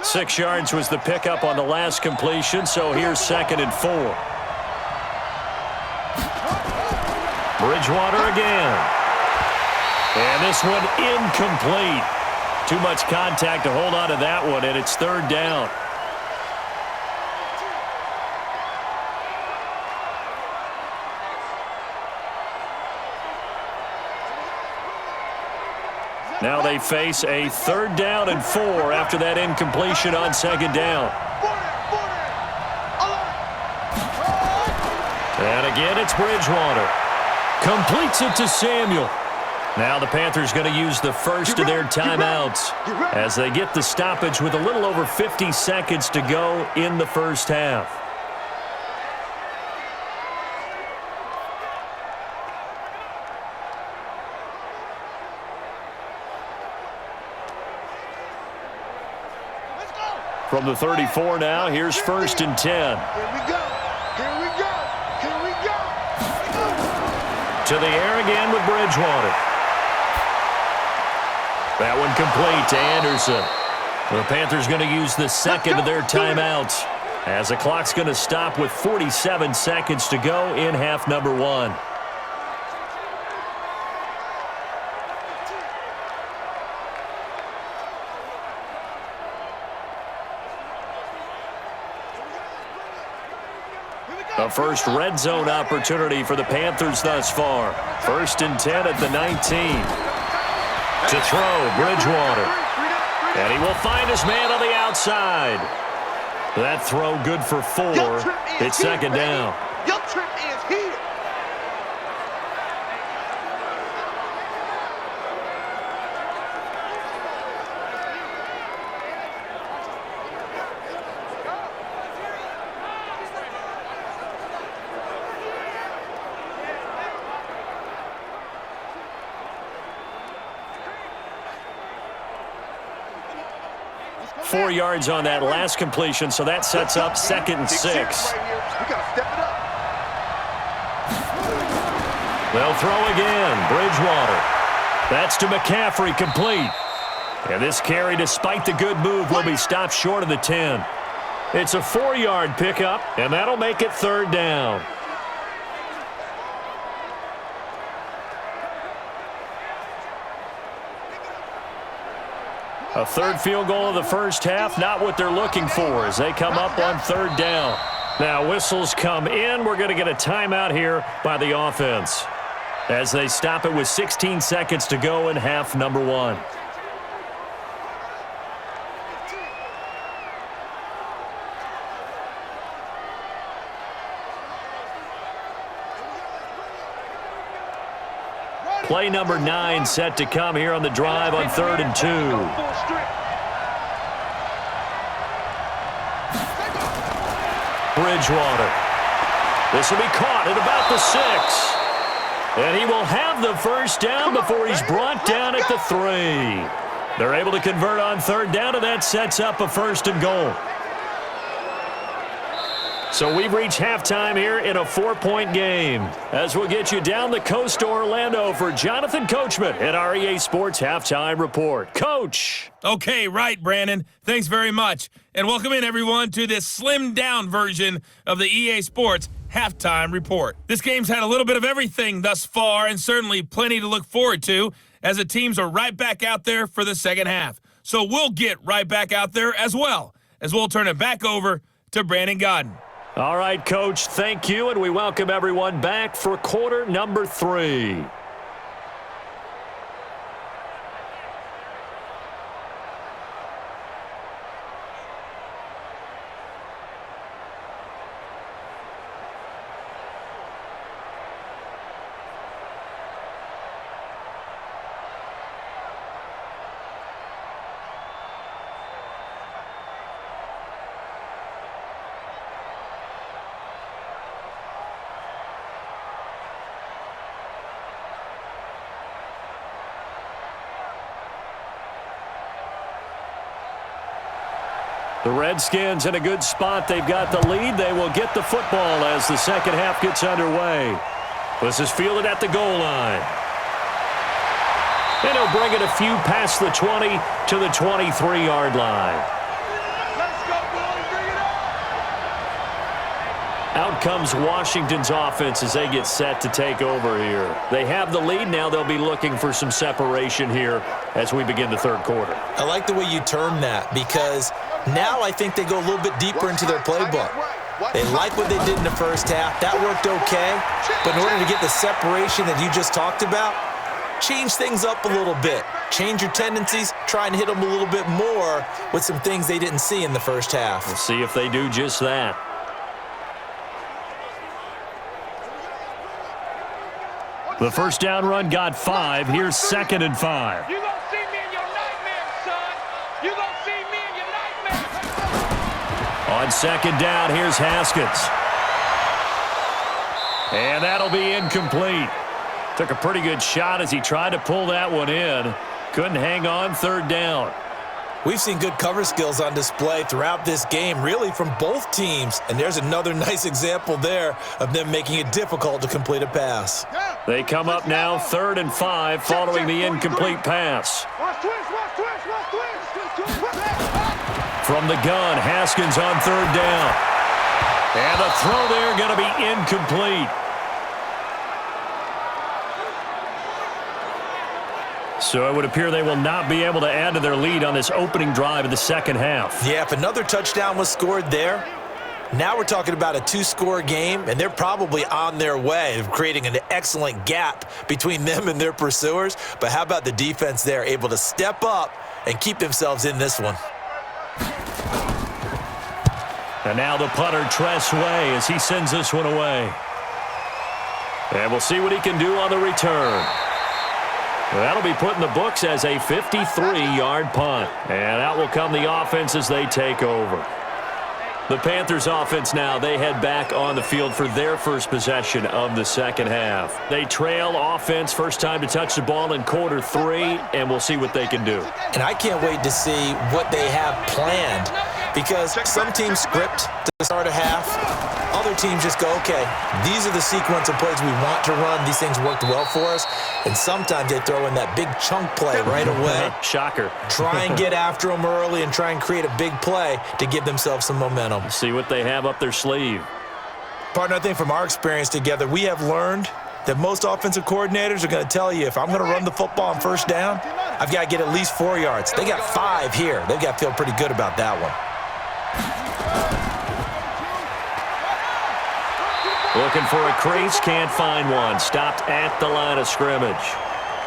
Six yards was the pickup on the last completion, so here's 2nd and 4. Bridgewater again. And this one incomplete. Too much contact to hold on to that one, and it's third down. Now they face a 3rd down and 4 after that incompletion on 2nd down. And again, it's Bridgewater. Completes it to Samuel. Now the Panthers going to use the first of their timeouts as they get the stoppage with a little over 50 seconds to go in the first half. From the 34 now, here's 1st and 10. Here we go. Here we go. Here we go. To the air again with Bridgewater. That one complete to Anderson. The Panthers going to use the second of their timeouts as the clock's going to stop with 47 seconds to go in half number 1. The first red zone opportunity for the Panthers thus far. 1st and 10 at the 19. To throw, Bridgewater. And he will find his man on the outside. That throw good for 4. It's 2nd down. Your trip is here. Four yards on that last completion, so that sets up 2nd and 6. We gotta step it up. They'll throw again. Bridgewater. That's to McCaffrey, complete. And this carry, despite the good move, will be stopped short of the 10. It's a 4-yard pickup, and that'll make it 3rd down. A 3rd field goal of the first half, not what they're looking for as they come up on 3rd down. Now whistles come in. We're going to get a timeout here by the offense as they stop it with 16 seconds to go in half number 1. Play number 9 set to come here on the drive on 3rd and 2. Bridgewater. This will be caught at about the 6. And he will have the first down before he's brought down at the 3. They're able to convert on 3rd down, and that sets up a 1st and goal. So we've reached halftime here in a 4-point game as we'll get you down the coast to Orlando for Jonathan Coachman at our EA Sports Halftime Report. Coach. Okay, right, Brandon. Thanks very much. And welcome in, everyone, to this slimmed-down version of the EA Sports Halftime Report. This game's had a little bit of everything thus far and certainly plenty to look forward to as the teams are right back out there for the second half. So we'll get right back out there as well as we'll turn it back over to Brandon Godden. All right, Coach, thank you, and we welcome everyone back for quarter number 3. The Redskins in a good spot. They've got the lead. They will get the football as the second half gets underway. This is fielded at the goal line. And he'll bring it a few past the 20 to the 23-yard line. Let's go, boys. Bring it on. Out out comes Washington's offense as they get set to take over here. They have the lead now. They'll be looking for some separation here as we begin the third quarter. I like the way you term that, because now I think they go a little bit deeper into their playbook. They like what they did in the first half. That worked okay. But in order to get the separation that you just talked about, change things up a little bit. Change your tendencies. Try and hit them a little bit more with some things they didn't see in the first half. We'll see if they do just that. The first down run got 5. Here's 2nd and 5. You gonna see me in your nightmares, son. You gonna see me in your nightmares. On 2nd down, here's Haskins. And that'll be incomplete. Took a pretty good shot as he tried to pull that one in. Couldn't hang on 3rd down. We've seen good cover skills on display throughout this game, really from both teams. And there's another nice example there of them making it difficult to complete a pass. They come up now 3rd and 5 following the incomplete pass. From the gun, Haskins on 3rd down. And the throw there going to be incomplete. So it would appear they will not be able to add to their lead on this opening drive of the second half. Yeah, if another touchdown was scored there, now we're talking about a 2-score game, and they're probably on their way of creating an excellent gap between them and their pursuers. But how about the defense there, able to step up and keep themselves in this one? And now the punter, Tress Way, as he sends this one away. And we'll see what he can do on the return. That'll be put in the books as a 53-yard punt. And out will come the offense as they take over. The Panthers offense now, they head back on the field for their first possession of the second half. They trail offense, first time to touch the ball in quarter 3, and we'll see what they can do. And I can't wait to see what they have planned, because some teams script to start a half. Other teams just go, okay, these are the sequence of plays we want to run. These things worked well for us. And sometimes they throw in that big chunk play right away. Shocker. Try and get after them early and try and create a big play to give themselves some momentum. See what they have up their sleeve. Partner, I think from our experience together, we have learned that most offensive coordinators are going to tell you, if I'm going to run the football on first down, I've got to get at least 4 yards. They got 5 here. They've got to feel pretty good about that one. Looking for a crease, can't find one. Stopped at the line of scrimmage.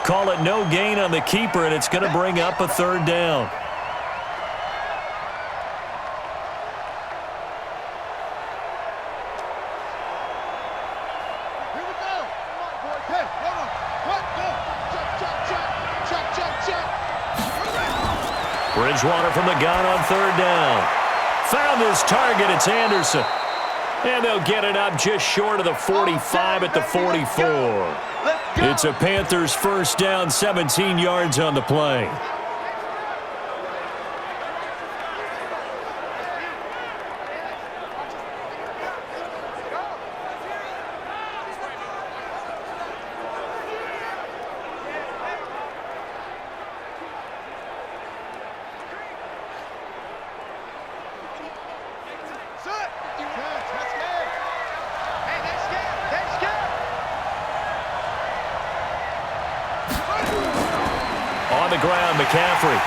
Call it no gain on the keeper, and it's going to bring up a 3rd down. Here we go. Come on, boy. Hey, come on. What? Go. Check. Bridgewater from the gun on 3rd down. Found his target. It's Anderson. And they'll get it up just short of the 45 at the 44. It's a Panthers first down, 17 yards on the play. On the ground, McCaffrey.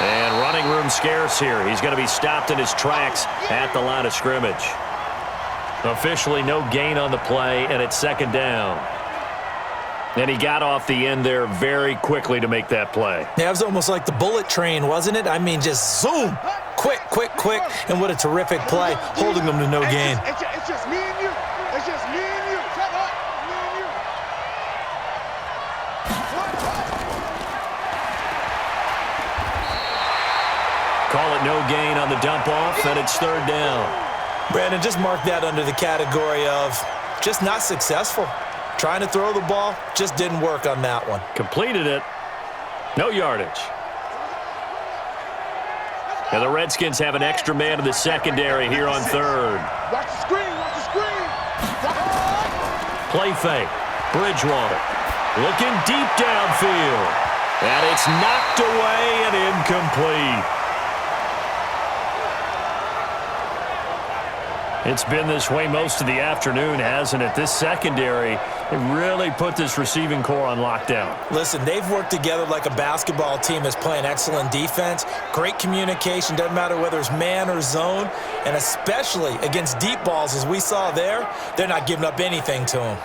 And running room scarce here. He's going to be stopped in his tracks at the line of scrimmage. Officially no gain on the play, and it's 2nd down. And he got off the end there very quickly to make that play. Yeah, it was almost like the bullet train, wasn't it? I mean, just zoom. Quick, quick, quick. And what a terrific play, holding them to no gain. It's just me and you. It's just me and you. Shut up. Me and you. Call it no gain on the dump off, and it's 3rd down. Brandon, just mark that under the category of just not successful. Trying to throw the ball, just didn't work on that one. Completed it. No yardage. And the Redskins have an extra man in the secondary here on 3rd. Watch the screen. Watch the screen. Play fake. Bridgewater looking deep downfield. And it's knocked away and incomplete. It's been this way most of the afternoon, hasn't it? This secondary, they really put this receiving core on lockdown. Listen, they've worked together like a basketball team that's playing excellent defense. Great communication, doesn't matter whether it's man or zone. And especially against deep balls, as we saw there, they're not giving up anything to them.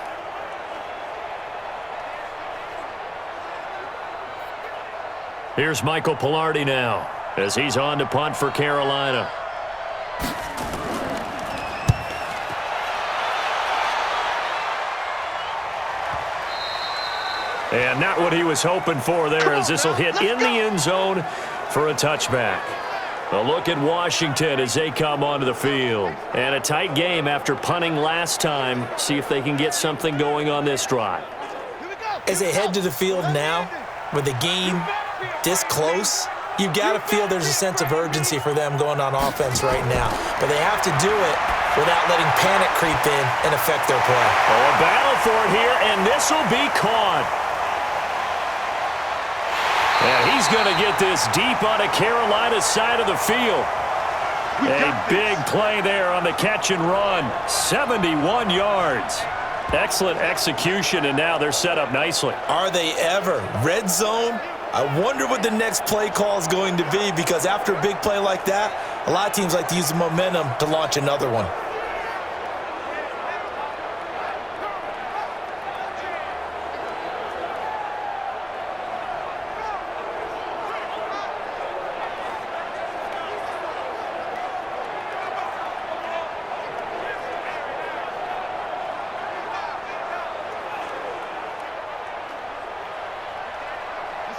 Here's Michael Pilardi now as he's on to punt for Carolina. And not what he was hoping for there, as this will hit in the end zone for a touchback. A look at Washington as they come onto the field. And a tight game after punting last time. See if they can get something going on this drive. As they head to the field now, with the game this close, you've got to feel there's a sense of urgency for them going on offense right now. But they have to do it without letting panic creep in and affect their play. Oh, a battle for it here, and this will be caught. And he's going to get this deep onto Carolina's side of the field. A big play there on the catch and run. 71 yards. Excellent execution, and now they're set up nicely. Are they ever? Red zone? I wonder what the next play call is going to be, because after a big play like that, a lot of teams like to use the momentum to launch another one.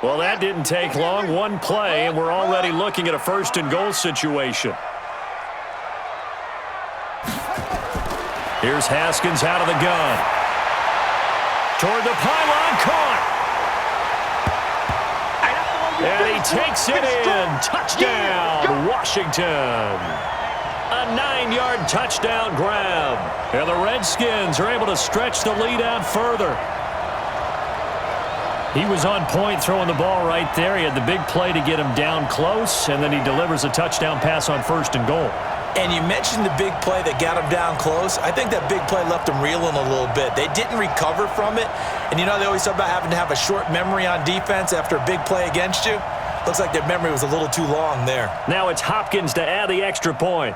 Well, that didn't take long. One play, and we're already looking at a first-and-goal situation. Here's Haskins out of the gun. Toward the pylon, caught. And he takes it in. Touchdown, Washington. A 9-yard touchdown grab. And the Redskins are able to stretch the lead out further. He was on point throwing the ball right there. He had the big play to get him down close, and then he delivers a touchdown pass on first and goal. And you mentioned the big play that got him down close. I think that big play left him reeling a little bit. They didn't recover from it. And you know, they always talk about having to have a short memory on defense after a big play against you. Looks like their memory was a little too long there. Now it's Hopkins to add the extra point.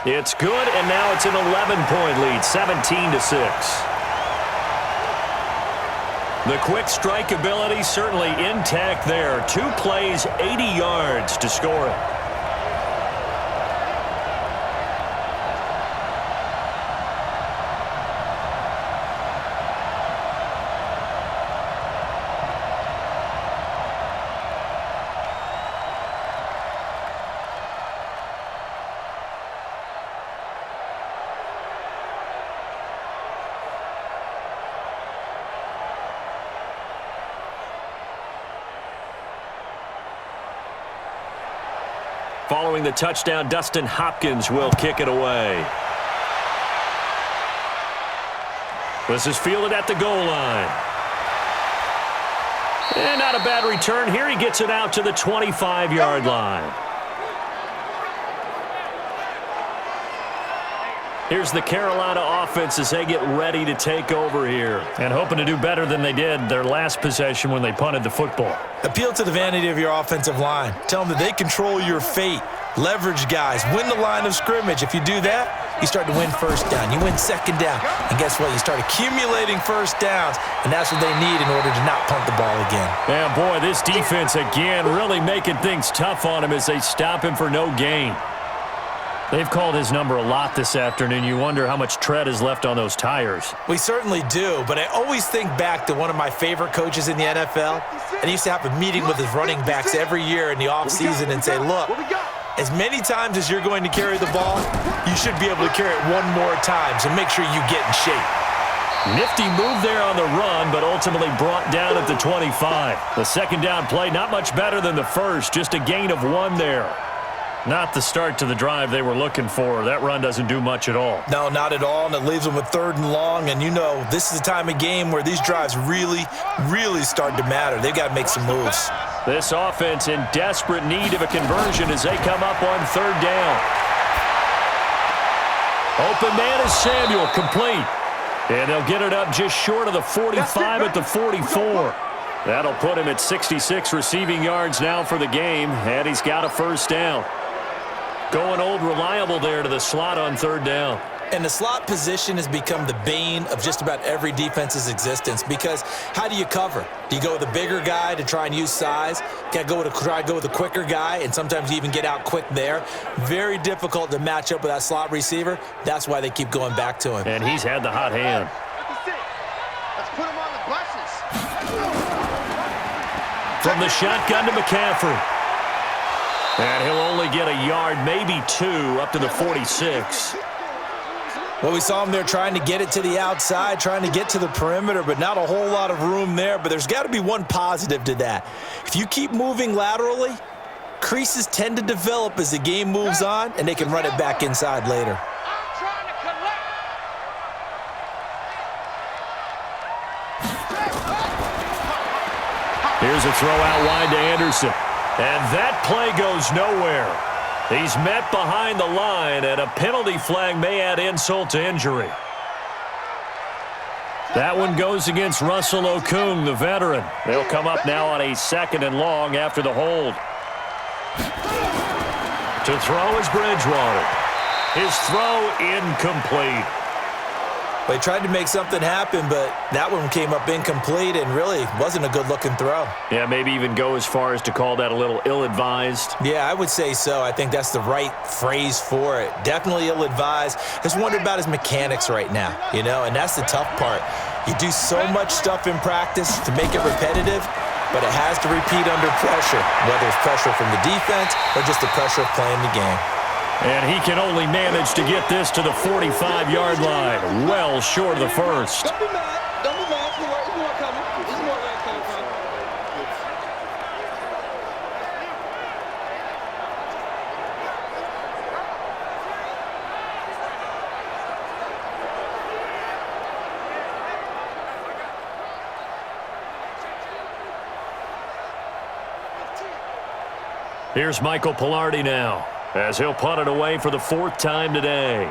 It's good, and now it's an 11-point lead, 17-6. The quick strike ability certainly intact there. 2 plays, 80 yards to score it. Following the touchdown, Dustin Hopkins will kick it away. This is fielded at the goal line. And not a bad return here. He gets it out to the 25-yard line. Here's the Carolina offense as they get ready to take over here. And hoping to do better than they did their last possession when they punted the football. Appeal to the vanity of your offensive line. Tell them that they control your fate. Leverage guys. Win the line of scrimmage. If you do that, you start to win first down. You win second down. And guess what? You start accumulating first downs. And that's what they need in order to not punt the ball again. Man, boy, this defense again really making things tough on him as they stop him for no gain. They've called his number a lot this afternoon. You wonder how much tread is left on those tires. We certainly do, but I always think back to one of my favorite coaches in the NFL, and he used to have a meeting with his running backs every year in the offseason and say, look, as many times as you're going to carry the ball, you should be able to carry it one more time, so make sure you get in shape. Nifty move there on the run, but ultimately brought down at the 25. The second down play, not much better than the first, just a gain of 1 there. Not the start to the drive they were looking for. That run doesn't do much at all. No, not at all, and it leaves them with 3rd and long. And you know, this is the time of game where these drives really, really start to matter. They've got to make some moves. This offense in desperate need of a conversion as they come up on third down. Open man is Samuel, complete. And they'll get it up just short of the 45 at the 44. That'll put him at 66 receiving yards now for the game, and he's got a first down. Going old reliable there to the slot on third down. And the slot position has become the bane of just about every defense's existence because how do you cover? Do you go with a bigger guy to try and use size? Try to go with a quicker guy, and sometimes you even get out quick there. Very difficult to match up with that slot receiver. That's why they keep going back to him. And he's had the hot hand. Let's put him on the buses. From the shotgun to McCaffrey. And he'll only get a yard, maybe two, up to the 46. Well, we saw him there trying to get it to the outside, trying to get to the perimeter, but not a whole lot of room there. But there's got to be one positive to that. If you keep moving laterally, creases tend to develop as the game moves on, and they can run it back inside later. Here's a throw out wide to Anderson. And that play goes nowhere. He's met behind the line, and a penalty flag may add insult to injury. That one goes against Russell Okung, the veteran. They'll come up now on a second and long after the hold. To throw is Bridgewater. His throw incomplete. They tried to make something happen, but that one came up incomplete and really wasn't a good-looking throw. Yeah, maybe even go as far as to call that a little ill-advised. Yeah, I would say so. I think that's the right phrase for it. Definitely ill-advised. Just wonder about his mechanics right now, and that's the tough part. You do so much stuff in practice to make it repetitive, but it has to repeat under pressure, whether it's pressure from the defense or just the pressure of playing the game. And he can only manage to get this to the 45-yard line, well short of the first. Don't be mad. Don't be mad. There's more coming. There's more coming. Here's Michael Pilardi now, as he'll punt it away for the fourth time today.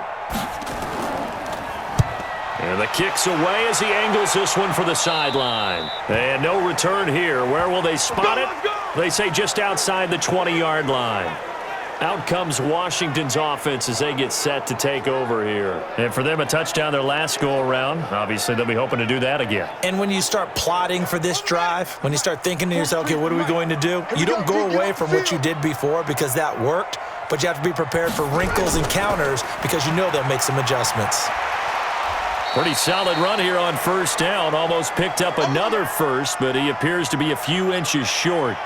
And the kick's away as he angles this one for the sideline. And no return here. Where will they spot it? They say just outside the 20-yard line. Out comes Washington's offense as they get set to take over here. And for them, a touchdown their last go-around. Obviously, they'll be hoping to do that again. And when you start plotting for this drive, when you start thinking to yourself, okay, what are we going to do? You don't go away from what you did before because that worked, but you have to be prepared for wrinkles and counters because you know they'll make some adjustments. Pretty solid run here on first down. Almost picked up another first, but he appears to be a few inches short.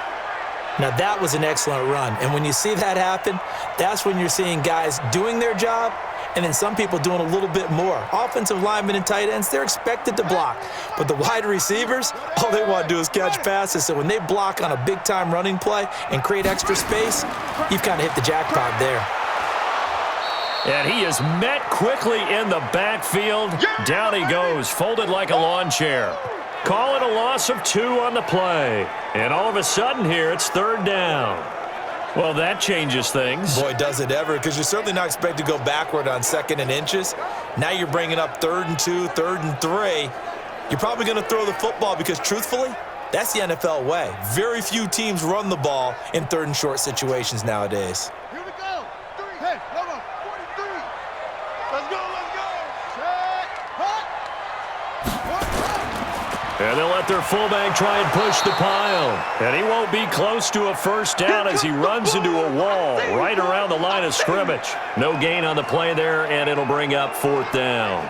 Now, that was an excellent run. And when you see that happen, that's when you're seeing guys doing their job and then some people doing a little bit more. Offensive linemen and tight ends, they're expected to block. But the wide receivers, all they want to do is catch passes. So when they block on a big-time running play and create extra space, you've kind of hit the jackpot there. And he is met quickly in the backfield. Down he goes, folded like a lawn chair. Call it a loss of 2 on the play. And all of a sudden here, it's third down. Well, that changes things. Boy, does it ever, because you're certainly not expected to go backward on 2nd and inches. Now you're bringing up 3rd and 2, 3rd and 3. You're probably going to throw the football because, truthfully, that's the NFL way. Very few teams run the ball in 3rd and short situations nowadays. Here we go. 3. Hey, come on. 43. Let's go. Check. Hut. And they'll let their fullback try and push the pile. And he won't be close to a first down as he runs into a wall right around the line of scrimmage. No gain on the play there, and it'll bring up 4th down.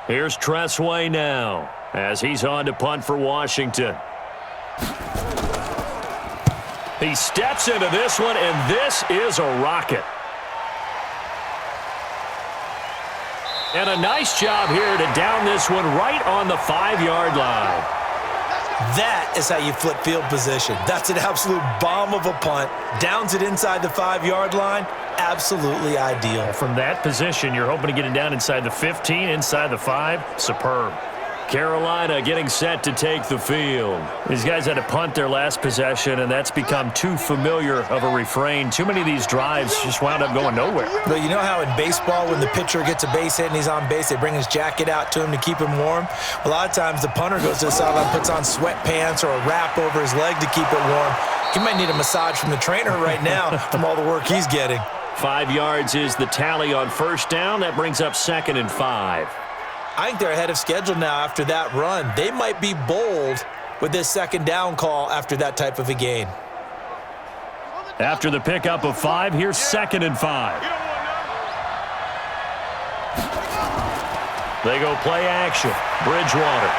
Here's Tressway now as he's on to punt for Washington. He steps into this one, and this is a rocket. And a nice job here to down this one right on the 5-yard line. That is how you flip field position. That's an absolute bomb of a punt. Downs it inside the 5-yard line. Absolutely ideal. From that position, you're hoping to get it down inside the 15, inside the 5. Superb. Carolina getting set to take the field. These guys had to punt their last possession, and that's become too familiar of a refrain. Too many of these drives just wound up going nowhere. But you know how in baseball, when the pitcher gets a base hit and he's on base, they bring his jacket out to him to keep him warm? A lot of times the punter goes to the sideline, puts on sweatpants or a wrap over his leg to keep it warm. He might need a massage from the trainer right now from all the work he's getting. 5 yards is the tally on first down. That brings up 2nd and 5. I think they're ahead of schedule now after that run. They might be bold with this 2nd down call after that type of a game. After the pickup of 5, here's 2nd and 5. They go play action. Bridgewater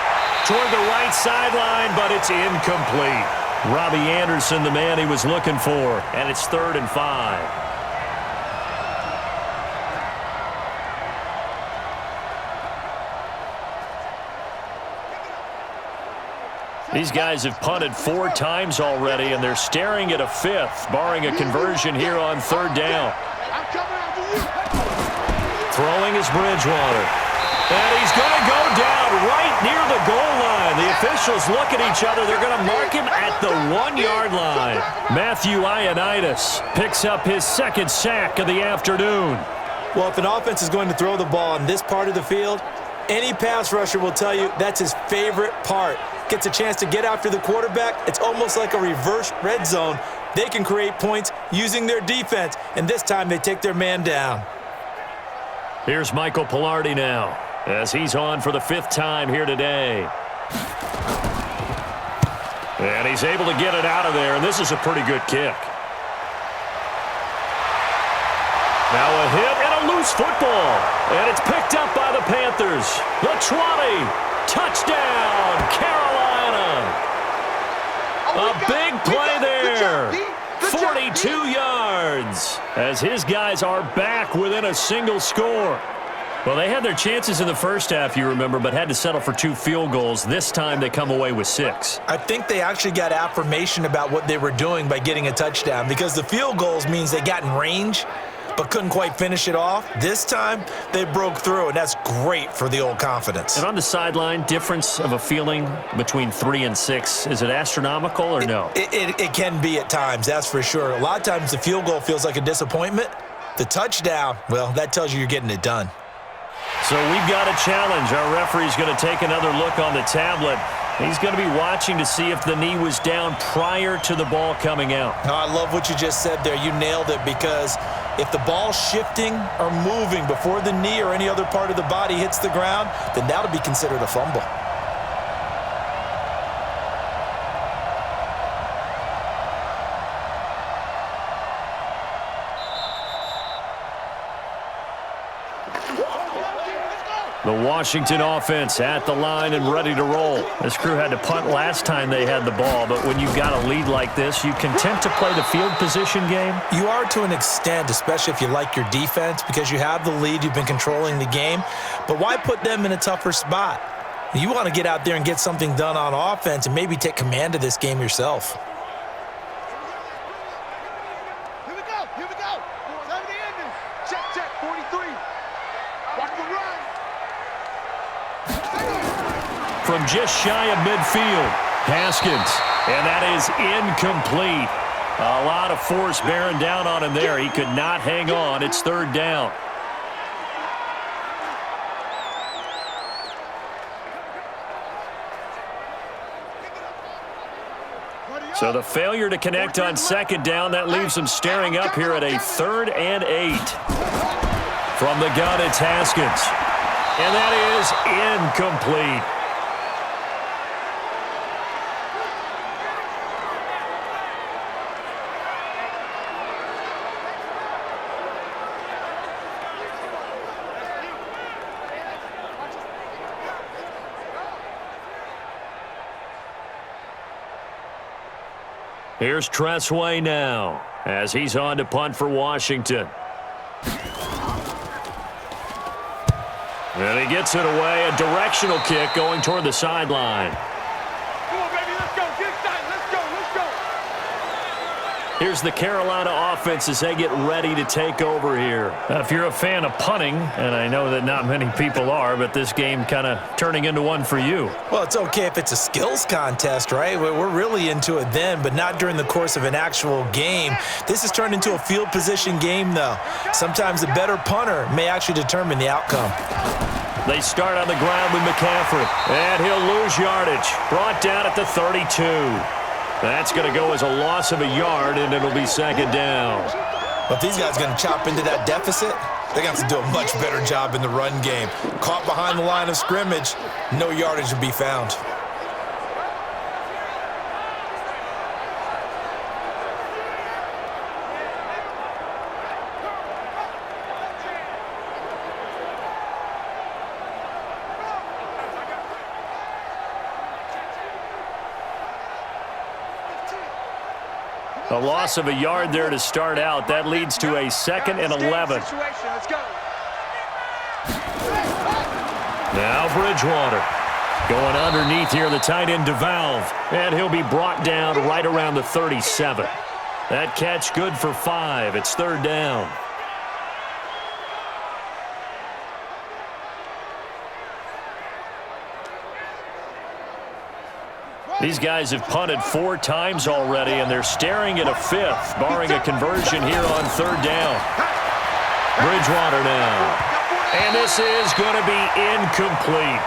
toward the right sideline, but it's incomplete. Robbie Anderson, the man he was looking for, and it's 3rd and 5. These guys have punted 4 times already, and they're staring at a 5th, barring a conversion here on 3rd down. Throwing is Bridgewater. And he's going to go down right near the goal line. The officials look at each other. They're going to mark him at the 1-yard line. Matthew Ioannidis picks up his 2nd sack of the afternoon. Well, if an offense is going to throw the ball in this part of the field, any pass rusher will tell you that's his favorite part. Gets a chance to get after the quarterback. It's almost like a reverse red zone. They can create points using their defense, and this time they take their man down. Here's Michael Pilardi now, as he's on for the 5th time here today. And he's able to get it out of there, and this is a pretty good kick. Now a hit and a loose football, and it's picked up by the Panthers. The 20. Touchdown, Carolina. A big play there. 42 yards as his guys are back within a single score. Well, they had their chances in the first half, you remember, but had to settle for 2 field goals. This time they come away with 6. I think they actually got affirmation about what they were doing by getting a touchdown, because the field goals means they got in range but couldn't quite finish it off. This time, they broke through, and that's great for the old confidence. And on the sideline, difference of a feeling between 3 and 6, is it astronomical or no? It can be at times, that's for sure. A lot of times the field goal feels like a disappointment. The touchdown, well, that tells you you're getting it done. So we've got a challenge. Our referee's going to take another look on the tablet. He's going to be watching to see if the knee was down prior to the ball coming out. Oh, I love what you just said there. You nailed it, because if the ball's shifting or moving before the knee or any other part of the body hits the ground, then that'll be considered a fumble. The Washington offense at the line and ready to roll. This crew had to punt last time they had the ball, but when you've got a lead like this, you content to play the field position game? You are to an extent, especially if you like your defense, because you have the lead, you've been controlling the game. But why put them in a tougher spot? You want to get out there and get something done on offense and maybe take command of this game yourself. Here we go. 70 ending. Check, 43. Watch the run. From just shy of midfield, Haskins, and that is incomplete. A lot of force bearing down on him there. He could not hang on. It's 3rd down. So the failure to connect on 2nd down, that leaves them staring up here at a 3rd and 8. From the gun, it's Haskins. And that is incomplete. Here's Tressway now, as he's on to punt for Washington. And he gets it away. A directional kick going toward the sideline. Come on, baby, let's go. Get excited. Let's go. Let's go. Here's the Carolina offense as they get ready to take over here. If you're a fan of punting, and I know that not many people are, but this game kind of turning into one for you. Well, it's okay if it's a skills contest, right? We're really into it then, but not during the course of an actual game. This has turned into a field position game, though. Sometimes the better punter may actually determine the outcome. They start on the ground with McCaffrey, and he'll lose yardage. Brought down at the 32. That's going to go as a loss of a yard, and it'll be second down. But if these guys are going to chop into that deficit, they're going to have to do a much better job in the run game. Caught behind the line of scrimmage, no yardage to be found. A loss of a yard there to start out. That leads to a 2nd and 11. Let's go. Now Bridgewater going underneath here, the tight end DeValve, and he'll be brought down right around the 37. That catch good for 5. It's third down. These guys have punted 4 times already, and they're staring at a 5th, barring a conversion here on third down. Bridgewater now. And this is going to be incomplete.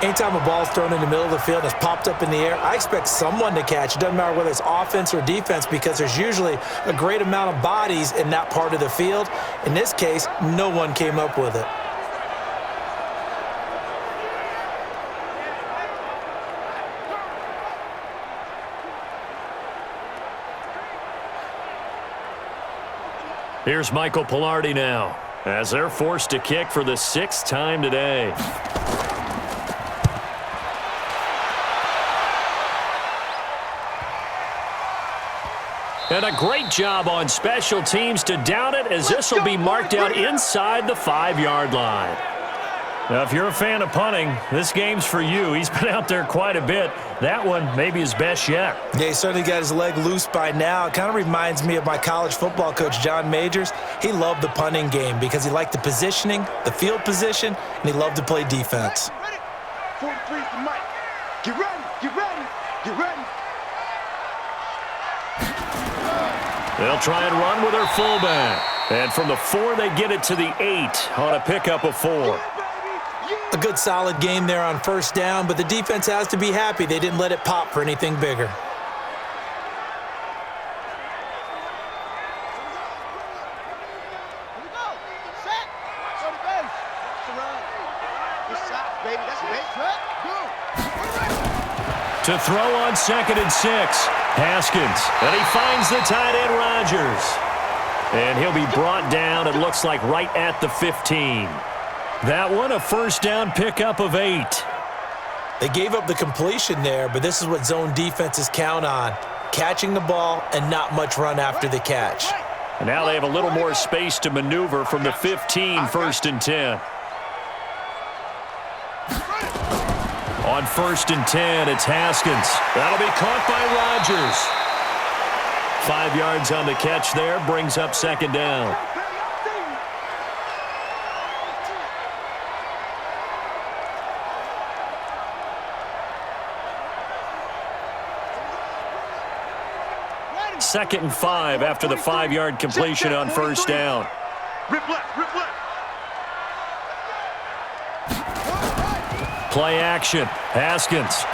Anytime a ball's thrown in the middle of the field and it's popped up in the air, I expect someone to catch. It doesn't matter whether it's offense or defense because there's usually a great amount of bodies in that part of the field. In this case, no one came up with it. Here's Michael Pilardi now, as they're forced to kick for the 6th time today. And a great job on special teams to down it, as this will be marked out inside the 5-yard line. Now, if you're a fan of punting, this game's for you. He's been out there quite a bit. That one maybe his best yet. Yeah, he certainly got his leg loose by now. It kind of reminds me of my college football coach, John Majors. He loved the punting game because he liked the positioning, the field position, and he loved to play defense. 43 for Mike. Get ready, get ready, get ready. They'll try and run with their fullback. And from the 4, they get it to the 8 on a pickup of 4. A good solid game there on first down, but the defense has to be happy they didn't let it pop for anything bigger. Here we go. Set. Go to base. That's the run. Good shot, baby. That's a base. Go. To throw on 2nd and 6. Haskins. And he finds the tight end Rodgers. And he'll be brought down, it looks like, right at the 15. That one, a first down pickup of 8. They gave up the completion there, but this is what zone defenses count on. Catching the ball and not much run after the catch. And now they have a little more space to maneuver from the 15, 1st and 10. On 1st and 10, it's Haskins. That'll be caught by Rodgers. 5 yards on the catch there, brings up second down. Second and 5 after the 5-yard completion on first down. Rip left, rip left. Play action. Haskins.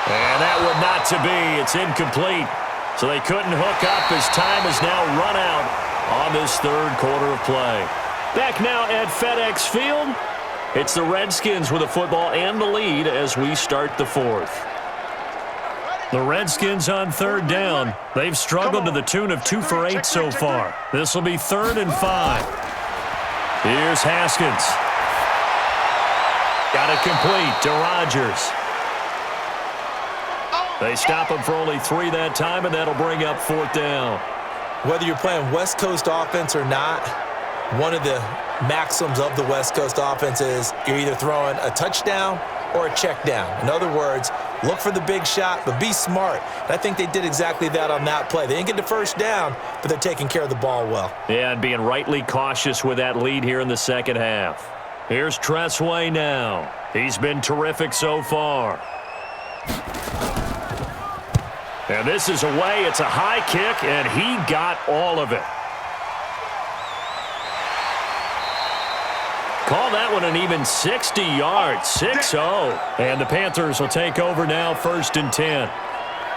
And that would not to be. It's incomplete. So they couldn't hook up as time is now run out on this third quarter of play. Back now at FedEx Field. It's the Redskins with the football and the lead as we start the 4th. The Redskins on third down. They've struggled to the tune of 2 for 8 so far. This will be 3rd and 5. Here's Haskins. Got it complete to Rodgers. They stop him for only 3 that time, and that'll bring up 4th down. Whether you're playing West Coast offense or not, one of the maxims of the West Coast offense is you're either throwing a touchdown or a check down. In other words, look for the big shot, but be smart. And I think they did exactly that on that play. They didn't get the first down, but they're taking care of the ball well. Yeah, and being rightly cautious with that lead here in the second half. Here's Tressway now. He's been terrific so far. And this is away. It's a high kick, and he got all of it. Call that one an even 60 yards, 6-0. And the Panthers will take over now, 1st and 10.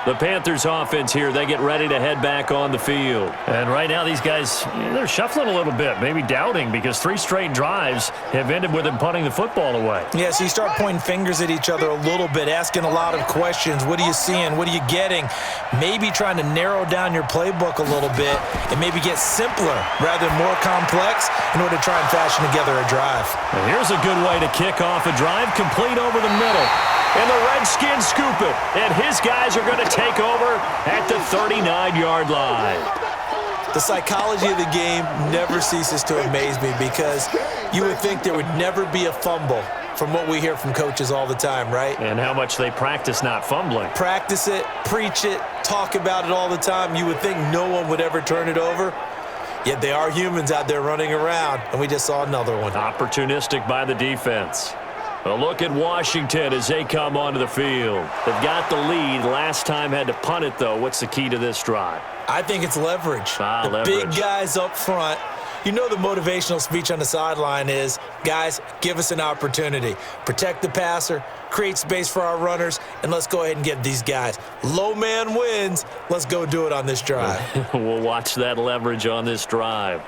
The Panthers offense here, they get ready to head back on the field. And right now these guys, they're shuffling a little bit, maybe doubting, because 3 straight drives have ended with them punting the football away. Yeah, so you start pointing fingers at each other a little bit, asking a lot of questions. What are you seeing? What are you getting? Maybe trying to narrow down your playbook a little bit and maybe get simpler rather than more complex in order to try and fashion together a drive. And here's a good way to kick off a drive, complete over the middle. And the Redskins scoop it. And his guys are going to take over at the 39-yard line. The psychology of the game never ceases to amaze me because you would think there would never be a fumble from what we hear from coaches all the time, right? And how much they practice not fumbling. Practice it, preach it, talk about it all the time. You would think no one would ever turn it over. Yet they are humans out there running around, and we just saw another one. Opportunistic by the defense. A look at Washington as they come onto the field. They've got the lead. Last time had to punt it, though. What's the key to this drive? I think it's leverage. The big guys up front. You know the motivational speech on the sideline is, guys, give us an opportunity. Protect the passer, create space for our runners, and let's go ahead and get these guys. Low man wins. Let's go do it on this drive. We'll watch that leverage on this drive.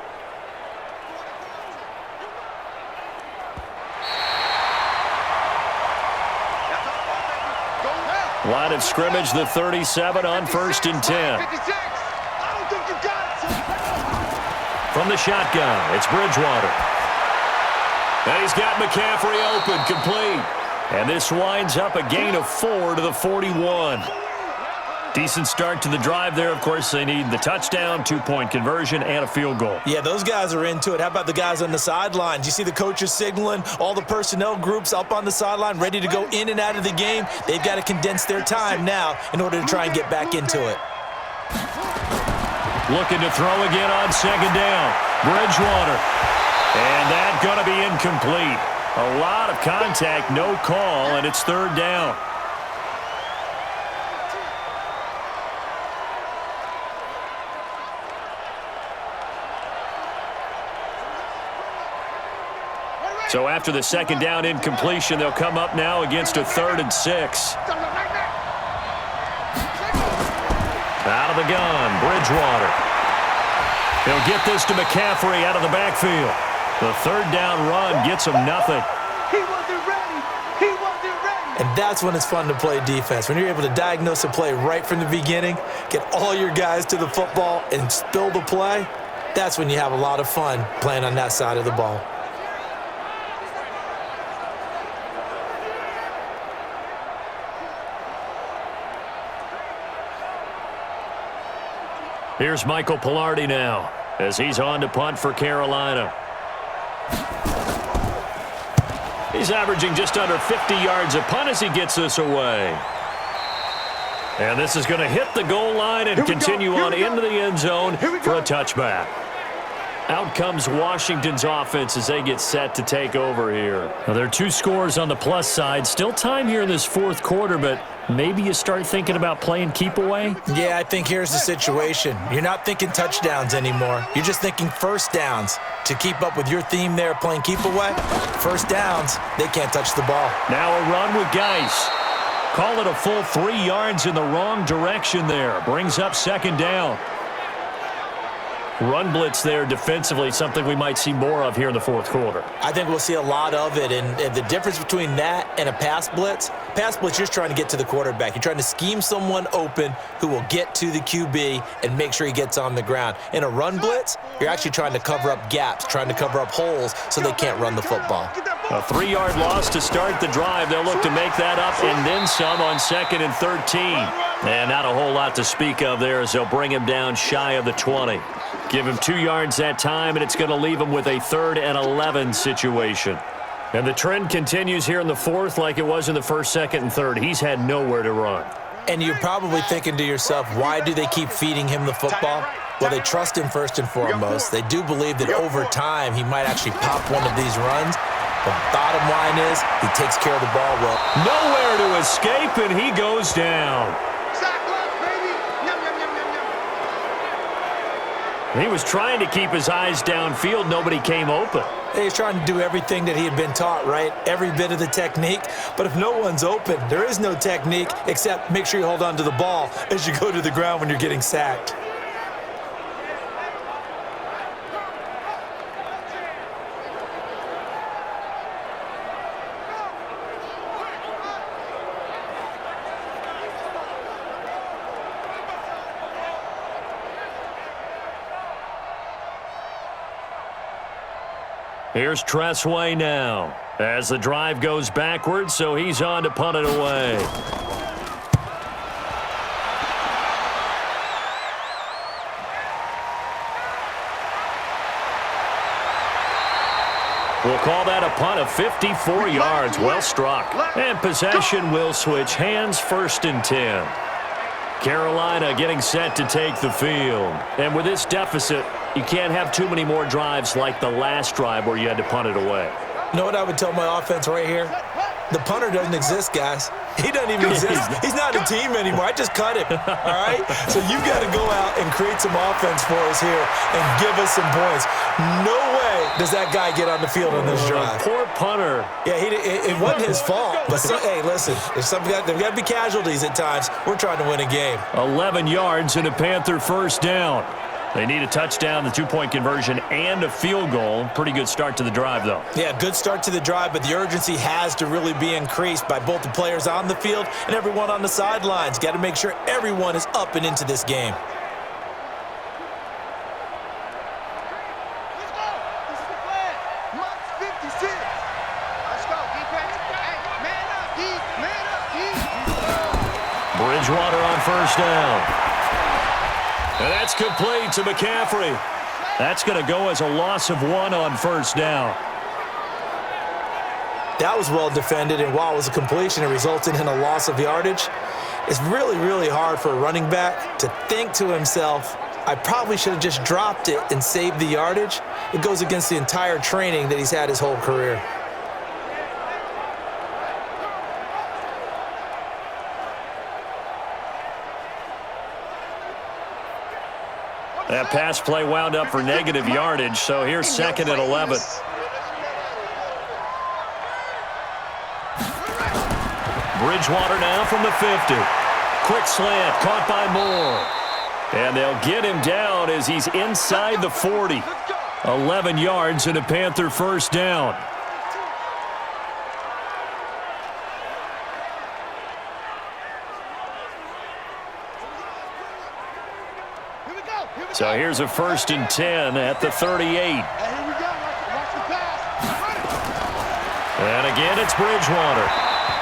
Line of scrimmage, the 37 on 1st and 10. From the shotgun, it's Bridgewater. And he's got McCaffrey open, complete. And this winds up a gain of 4 to the 41. Decent start to the drive there. Of course, they need the touchdown, 2-point conversion, and a field goal. Yeah, those guys are into it. How about the guys on the sidelines? You see the coaches signaling, all the personnel groups up on the sideline, ready to go in and out of the game. They've got to condense their time now in order to try and get back into it. Looking to throw again on 2nd down. Bridgewater. And that's going to be incomplete. A lot of contact, no call, and it's 3rd down. So after the 2nd down incompletion, they'll come up now against a 3rd and 6. Out of the gun, Bridgewater. He'll get this to McCaffrey out of the backfield. The 3rd down run gets him nothing. He wasn't ready. He wasn't ready. And that's when it's fun to play defense. When you're able to diagnose a play right from the beginning, get all your guys to the football, and spill the play, that's when you have a lot of fun playing on that side of the ball. Here's Michael Pilardi now as he's on to punt for Carolina. He's averaging just under 50 yards a punt as he gets this away. And this is going to hit the goal line and continue on into the end zone for a touchback. Out comes Washington's offense as they get set to take over here. Now, there are 2 scores on the plus side. Still time here in this 4th quarter, but maybe you start thinking about playing keep away? Yeah, I think here's the situation. You're not thinking touchdowns anymore. You're just thinking 1st downs. To keep up with your theme there, playing keep away, 1st downs, they can't touch the ball. Now a run with Geis. Call it a full 3 yards in the wrong direction there. Brings up 2nd down. Run blitz there defensively, something we might see more of here in the 4th quarter. I think we'll see a lot of it, and the difference between that and a pass blitz, you're just trying to get to the quarterback. You're trying to scheme someone open who will get to the QB and make sure he gets on the ground. In a run blitz, you're actually trying to cover up gaps, trying to cover up holes so they can't run the football. Get that A 3-yard loss to start the drive. They'll look to make that up and then some on 2nd and 13. And not a whole lot to speak of there as they'll bring him down shy of the 20. Give him 2 yards that time, and it's going to leave him with a 3rd and 11 situation. And the trend continues here in the 4th like it was in the 1st, 2nd, and 3rd. He's had nowhere to run. And you're probably thinking to yourself, why do they keep feeding him the football? Well, they trust him first and foremost. They do believe that over time he might actually pop one of these runs. The bottom line is he takes care of the ball well. Nowhere to escape, and he goes down. He was trying to keep his eyes downfield. Nobody came open. He's trying to do everything that he had been taught, right? Every bit of the technique. But if no one's open, there is no technique except make sure you hold on to the ball as you go to the ground when you're getting sacked. Here's Tressway now as the drive goes backwards, so he's on to punt it away. We'll call that a punt of 54 yards. Well struck. And possession will switch hands, 1st and 10. Carolina getting set to take the field. And with this deficit, you can't have too many more drives like the last drive where you had to punt it away. You know what I would tell my offense right here? The punter doesn't exist, guys. He doesn't even exist. He's not a team anymore. I just cut him, all right? So you got to go out and create some offense for us here and give us some points. No way does that guy get on the field on this drive. Poor punter. Yeah, it wasn't his fault. But, hey, listen, there's got to be casualties at times. We're trying to win a game. 11 yards and a Panther 1st down. They need a touchdown, the 2-point conversion, and a field goal. Pretty good start to the drive, though. Yeah, good start to the drive, but the urgency has to really be increased by both the players on the field and everyone on the sidelines. Got to make sure everyone is up and into this game. Let's go. This is the plan. Mark's 56. Let's go. Defense. Hey, man up, D. Man up, D. Bridgewater on 1st down. And that's complete to McCaffrey. That's going to go as a loss of 1 on 1st down. That was well defended, and while it was a completion, it resulted in a loss of yardage. It's really, really hard for a running back to think to himself, I probably should have just dropped it and saved the yardage. It goes against the entire training that he's had his whole career. That pass play wound up for negative yardage, so here's 2nd and 11. Bridgewater now from the 50. Quick slant, caught by Moore. And they'll get him down as he's inside the 40. 11 yards and a Panther 1st down. So here's a 1st and 10 at the 38. Hey, here we go. Watch the pass. And again, it's Bridgewater.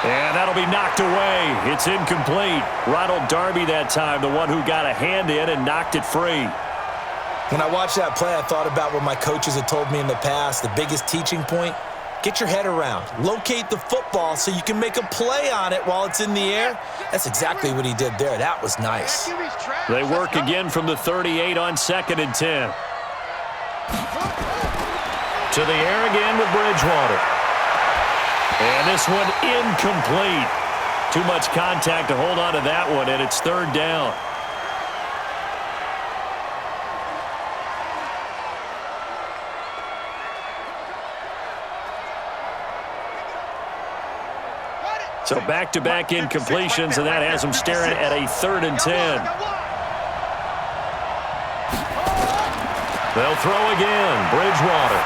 And that'll be knocked away. It's incomplete. Ronald Darby that time, the one who got a hand in and knocked it free. When I watched that play, I thought about what my coaches had told me in the past. The biggest teaching point, get your head around. Locate the football so you can make a play on it while it's in the air. That's exactly what he did there. That was nice. They work again from the 38 on 2nd and 10. To the air again with Bridgewater. And this one incomplete. Too much contact to hold on to that one, and it's 3rd down. So back-to-back incompletions, and that has them staring at a 3rd and 10. They'll throw again, Bridgewater.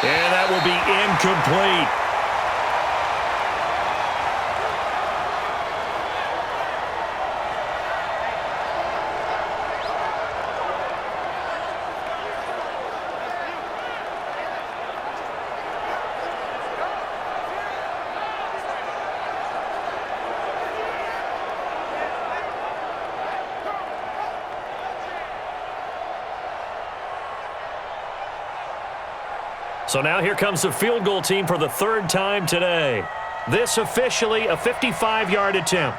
And that will be incomplete. So now here comes the field goal team for the third time today. This officially a 55-yard attempt.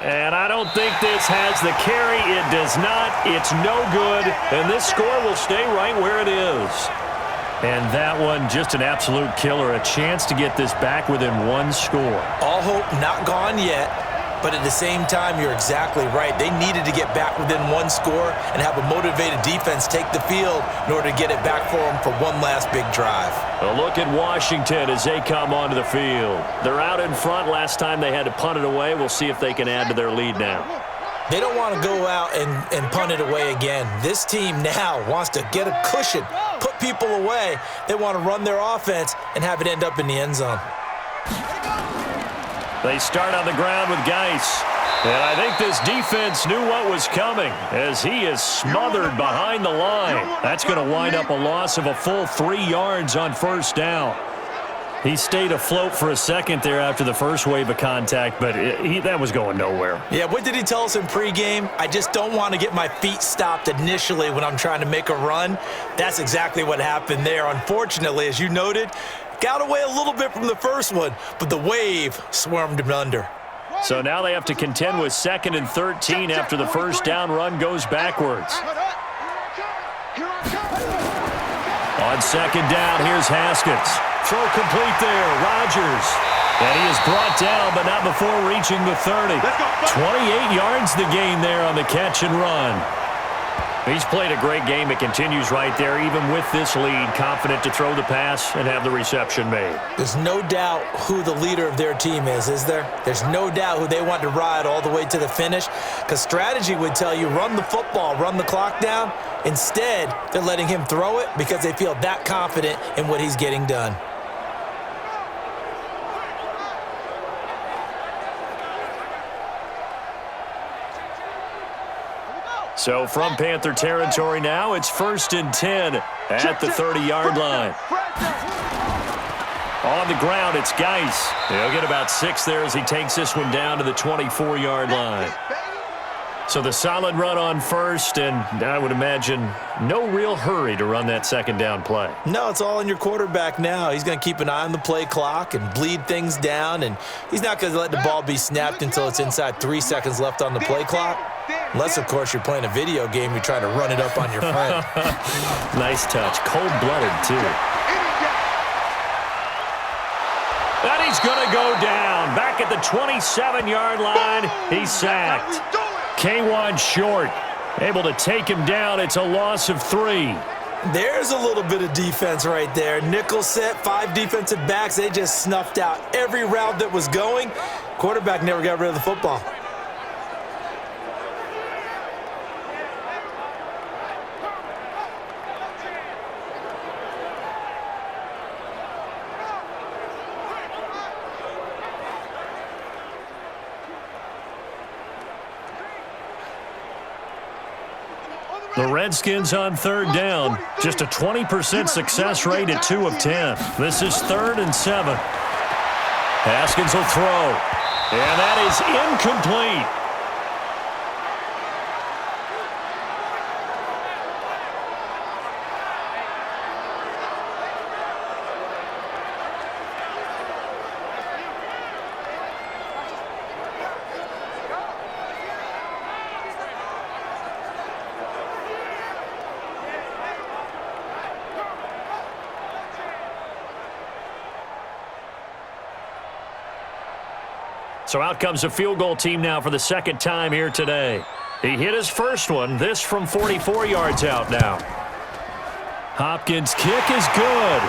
And I don't think this has the carry. It does not. It's no good. And this score will stay right where it is. And that one, just an absolute killer. A chance to get this back within one score. All hope not gone yet. But at the same time, you're exactly right. They needed to get back within one score and have a motivated defense take the field in order to get it back for them for one last big drive. A look at Washington as they come onto the field. They're out in front. Last time they had to punt it away. We'll see if they can add to their lead now. They don't want to go out and punt it away again. This team now wants to get a cushion, put people away. They want to run their offense and have it end up in the end zone. They start on the ground with Geis. And I think this defense knew what was coming as he is smothered behind the line. That's going to wind up a loss of a full 3 yards on first down. He stayed afloat for a second there after the first wave of contact, but that was going nowhere. Yeah, what did he tell us in pregame? I just don't want to get my feet stopped initially when I'm trying to make a run. That's exactly what happened there. Unfortunately, as you noted, got away a little bit from the first one, but the wave swarmed him under. So now they have to contend with 2nd and 13 after the first down run goes backwards. On second down, here's Haskins. Throw complete there, Rodgers. And he is brought down, but not before reaching the 30. 28 yards the gain there on the catch and run. He's played a great game. It continues right there, even with this lead, confident to throw the pass and have the reception made. There's no doubt who the leader of their team is there? There's no doubt who they want to ride all the way to the finish, because strategy would tell you run the football, run the clock down. Instead, they're letting him throw it because they feel that confident in what he's getting done. So from Panther territory now, it's 1st and 10 at the 30-yard line. On the ground, it's Geis. He'll get about 6 there as he takes this one down to the 24-yard line. So the solid run on first, and I would imagine no real hurry to run that second down play. No, it's all in your quarterback now. He's going to keep an eye on the play clock and bleed things down, and he's not going to let the ball be snapped until it's inside 3 seconds left on the play clock. Unless, of course, you're playing a video game, you're trying to run it up on your friend. Nice touch. Cold-blooded, too. And he's going to go down. Back at the 27-yard line, he's sacked. K1 short, able to take him down. It's a loss of 3. There's a little bit of defense right there. Nickel set, 5 defensive backs. They just snuffed out every route that was going. Quarterback never got rid of the football. The Redskins on third down. Just a 20% success rate at 2 of 10. This is 3rd and 7. Haskins will throw. And that is incomplete. So out comes a field goal team now for the second time here today. He hit his first one, this from 44 yards out now. Hopkins' kick is good.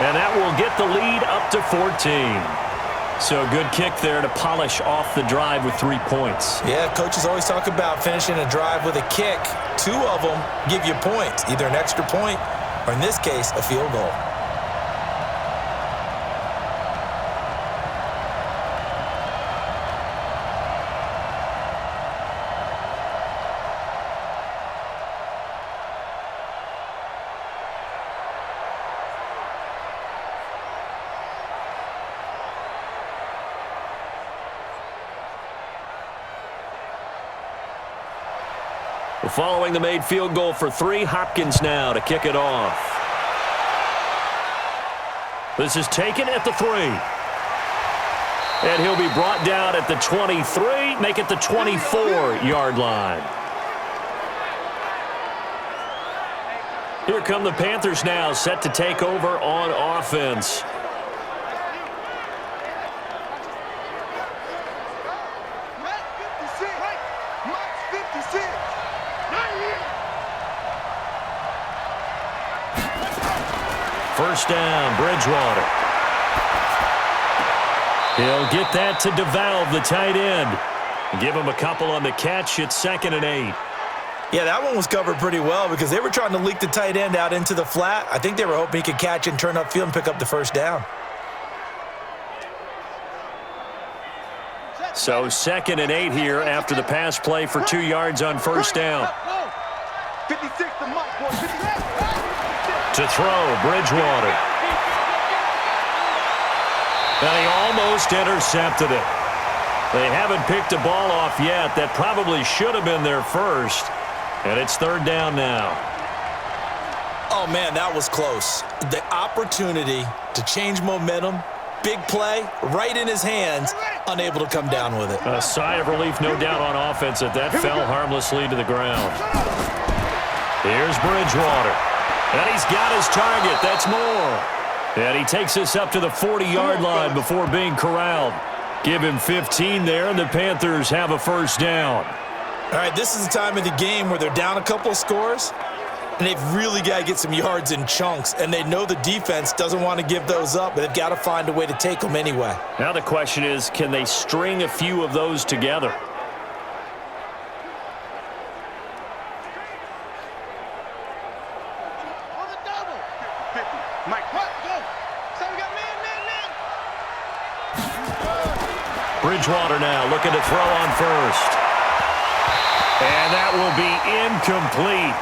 And that will get the lead up to 14. So a good kick there to polish off the drive with 3 points. Yeah, coaches always talk about finishing a drive with a kick. 2 of them give you points, either an extra point or, in this case, a field goal. Following the made field goal for 3, Hopkins now to kick it off. This is taken at the 3. And he'll be brought down at the 23, make it the 24-yard line. Here come the Panthers now, set to take over on offense. First down, Bridgewater. He'll get that to DeValve, the tight end. Give him a couple on the catch. It's 2nd and 8. Yeah, that one was covered pretty well because they were trying to leak the tight end out into the flat. I think they were hoping he could catch and turn upfield and pick up the first down. So 2nd and 8 here after the pass play for 2 yards on first down. 56 to Mike, boy. 56. To throw, Bridgewater. And he almost intercepted it. They haven't picked a ball off yet. That probably should have been their first. And it's 3rd down now. Oh, man, that was close. The opportunity to change momentum, big play, right in his hands, unable to come down with it. A sigh of relief, no doubt, on offense that fell harmlessly to the ground. Here's Bridgewater. And he's got his target. That's more. And he takes us up to the 40-yard line before being corralled. Give him 15 there, and the Panthers have a first down. All right, this is the time of the game where they're down a couple of scores, and they've really got to get some yards in chunks, and they know the defense doesn't want to give those up, but they've got to find a way to take them anyway. Now the question is, can they string a few of those together? Bridgewater now looking to throw on first. And that will be incomplete.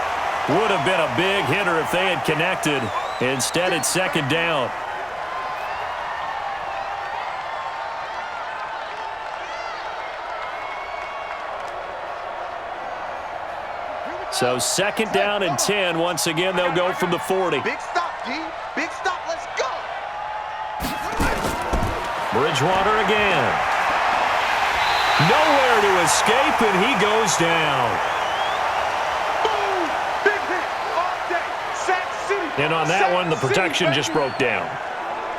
Would have been a big hitter if they had connected. Instead, it's 2nd down. So 2nd down and 10. Once again, they'll go from the 40. Big stop, G. Big stop. Let's go. Bridgewater again. Nowhere to escape, and he goes down. Boom. Big hit all day. Sack City. And on that one, the protection just broke down.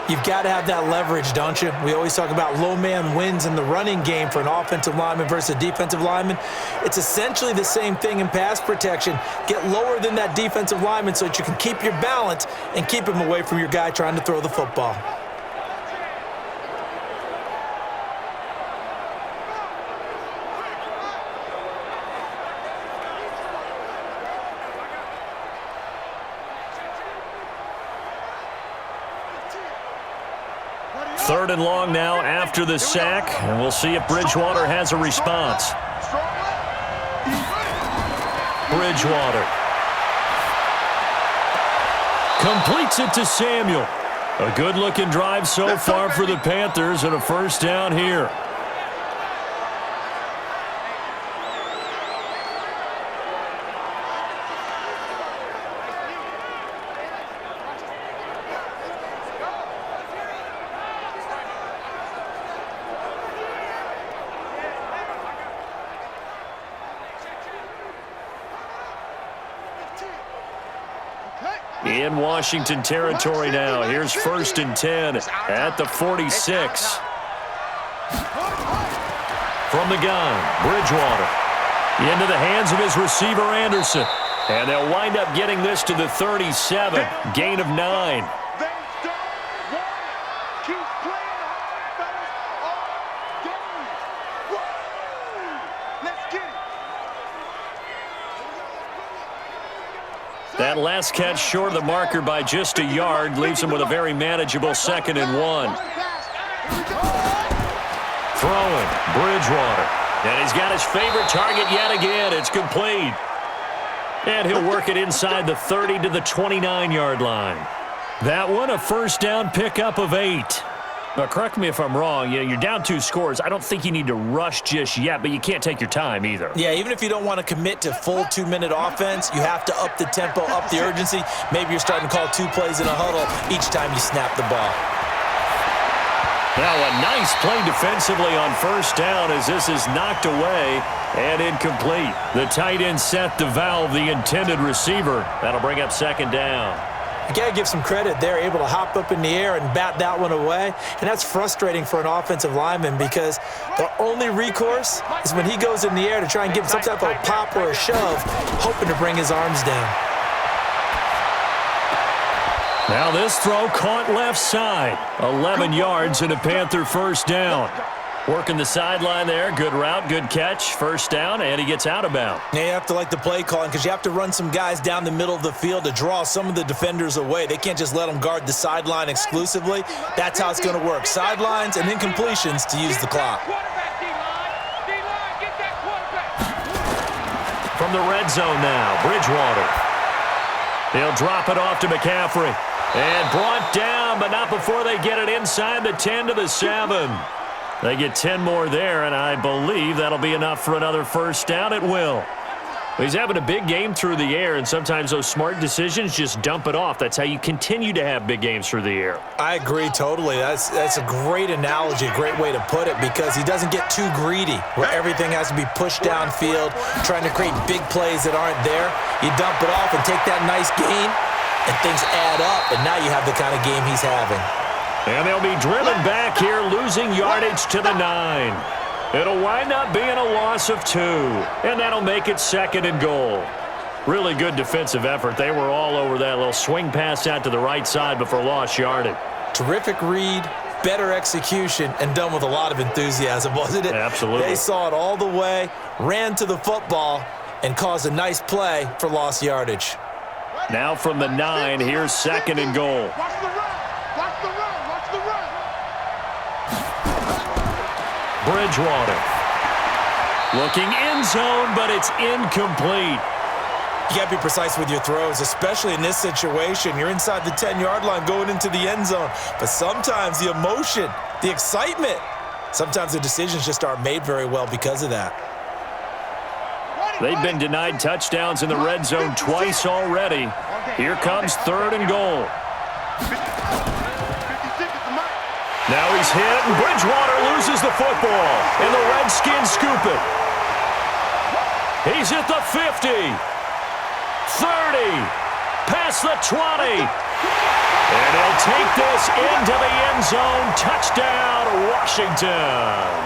You've got to have that leverage, don't you? We always talk about low man wins in the running game for an offensive lineman versus a defensive lineman. It's essentially the same thing in pass protection. Get lower than that defensive lineman so that you can keep your balance and keep him away from your guy trying to throw the football. Third and long now after the sack, and we'll see if Bridgewater has a response. Bridgewater completes it to Samuel. A good-looking drive so far for the Panthers, and a first down here. In Washington territory now. Here's 1st and 10 at the 46. From the gun, Bridgewater. Into the hands of his receiver, Anderson. And they'll wind up getting this to the 37. Gain of 9. That last catch short of the marker by just a yard leaves him with a very manageable 2nd and 1. Throwing, Bridgewater. And he's got his favorite target yet again. It's complete. And he'll work it inside the 30 to the 29-yard line. That one, a first down pickup of 8. Now, correct me if I'm wrong. You're down 2 scores. I don't think you need to rush just yet, but you can't take your time either. Yeah, even if you don't want to commit to full 2-minute offense, you have to up the tempo, up the urgency. Maybe you're starting to call 2 plays in a huddle each time you snap the ball. Now a nice play defensively on first down as this is knocked away and incomplete. The tight end set the valve, the intended receiver. That'll bring up second down. You got to give some credit. They're able to hop up in the air and bat that one away. And that's frustrating for an offensive lineman because the only recourse is when he goes in the air to try and give some type of pop or a shove, hoping to bring his arms down. Now this throw caught left side. 11 yards and a Panther first down. Working the sideline there. Good route, good catch. First down, and he gets out of bounds. Yeah, you have to like the play calling because you have to run some guys down the middle of the field to draw some of the defenders away. They can't just let them guard the sideline exclusively. That's how it's going to work. Sidelines and then completions to use the clock. From the red zone now, Bridgewater. He'll drop it off to McCaffrey. And brought down, but not before they get it inside the 10 to the 7. They get 10 more there, and I believe that'll be enough for another first down. It will. He's having a big game through the air, and sometimes those smart decisions just dump it off. That's how you continue to have big games through the air. I agree totally. That's a great analogy, a great way to put it, because he doesn't get too greedy where everything has to be pushed downfield, trying to create big plays that aren't there. You dump it off and take that nice gain, and things add up, and now you have the kind of game he's having. And they'll be driven back here, losing yardage to the 9. It'll wind up being a loss of 2, and that'll make it second and goal. Really good defensive effort. They were all over that little swing pass out to the right side before lost yardage. Terrific read, better execution, and done with a lot of enthusiasm, wasn't it? Absolutely. They saw it all the way, ran to the football, and caused a nice play for lost yardage. Now from the 9, here's second and goal. Watch the run. Watch the run. Watch the run. Bridgewater. Looking end zone, but it's incomplete. You got to be precise with your throws, especially in this situation. You're inside the 10-yard line going into the end zone. But sometimes the emotion, the excitement, sometimes the decisions just aren't made very well because of that. They've been denied touchdowns in the red zone twice already. Here comes third and goal. Now he's hit, and Bridgewater loses the football, and the Redskins scoop it. He's at the 50, 30, past the 20, and he'll take this into the end zone. Touchdown, Washington.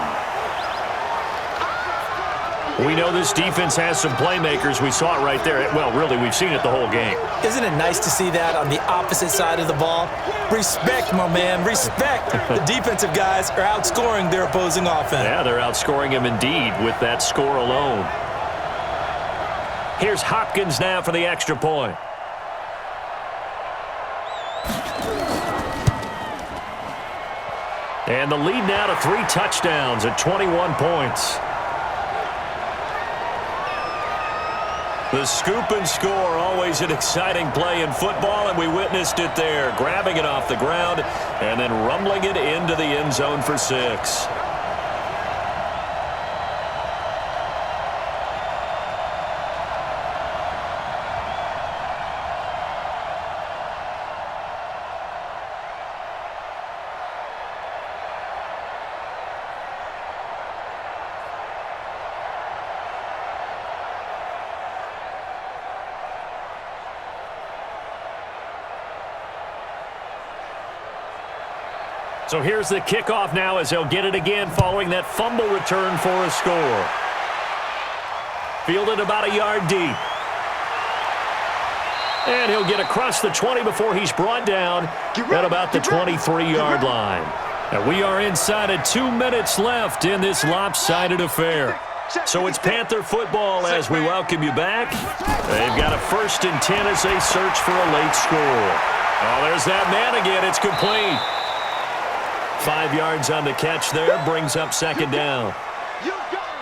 We know this defense has some playmakers. We saw it right there. Well, really, we've seen it the whole game. Isn't it nice to see that on the opposite side of the ball? Respect, my man, respect. The defensive guys are outscoring their opposing offense. Yeah, they're outscoring him indeed with that score alone. Here's Hopkins now for the extra point. And the lead now to 3 touchdowns at 21 points. The scoop and score, always an exciting play in football, and we witnessed it there, grabbing it off the ground and then rumbling it into the end zone for 6. So here's the kickoff now as they'll get it again following that fumble return for a score. Fielded about a yard deep. And he'll get across the 20 before he's brought down at about the 23-yard line. And we are inside of 2 minutes left in this lopsided affair. So it's Panther football as we welcome you back. They've got a 1st and 10 as they search for a late score. Oh, there's that man again. It's complete. 5 yards on the catch there, brings up second down. You got it.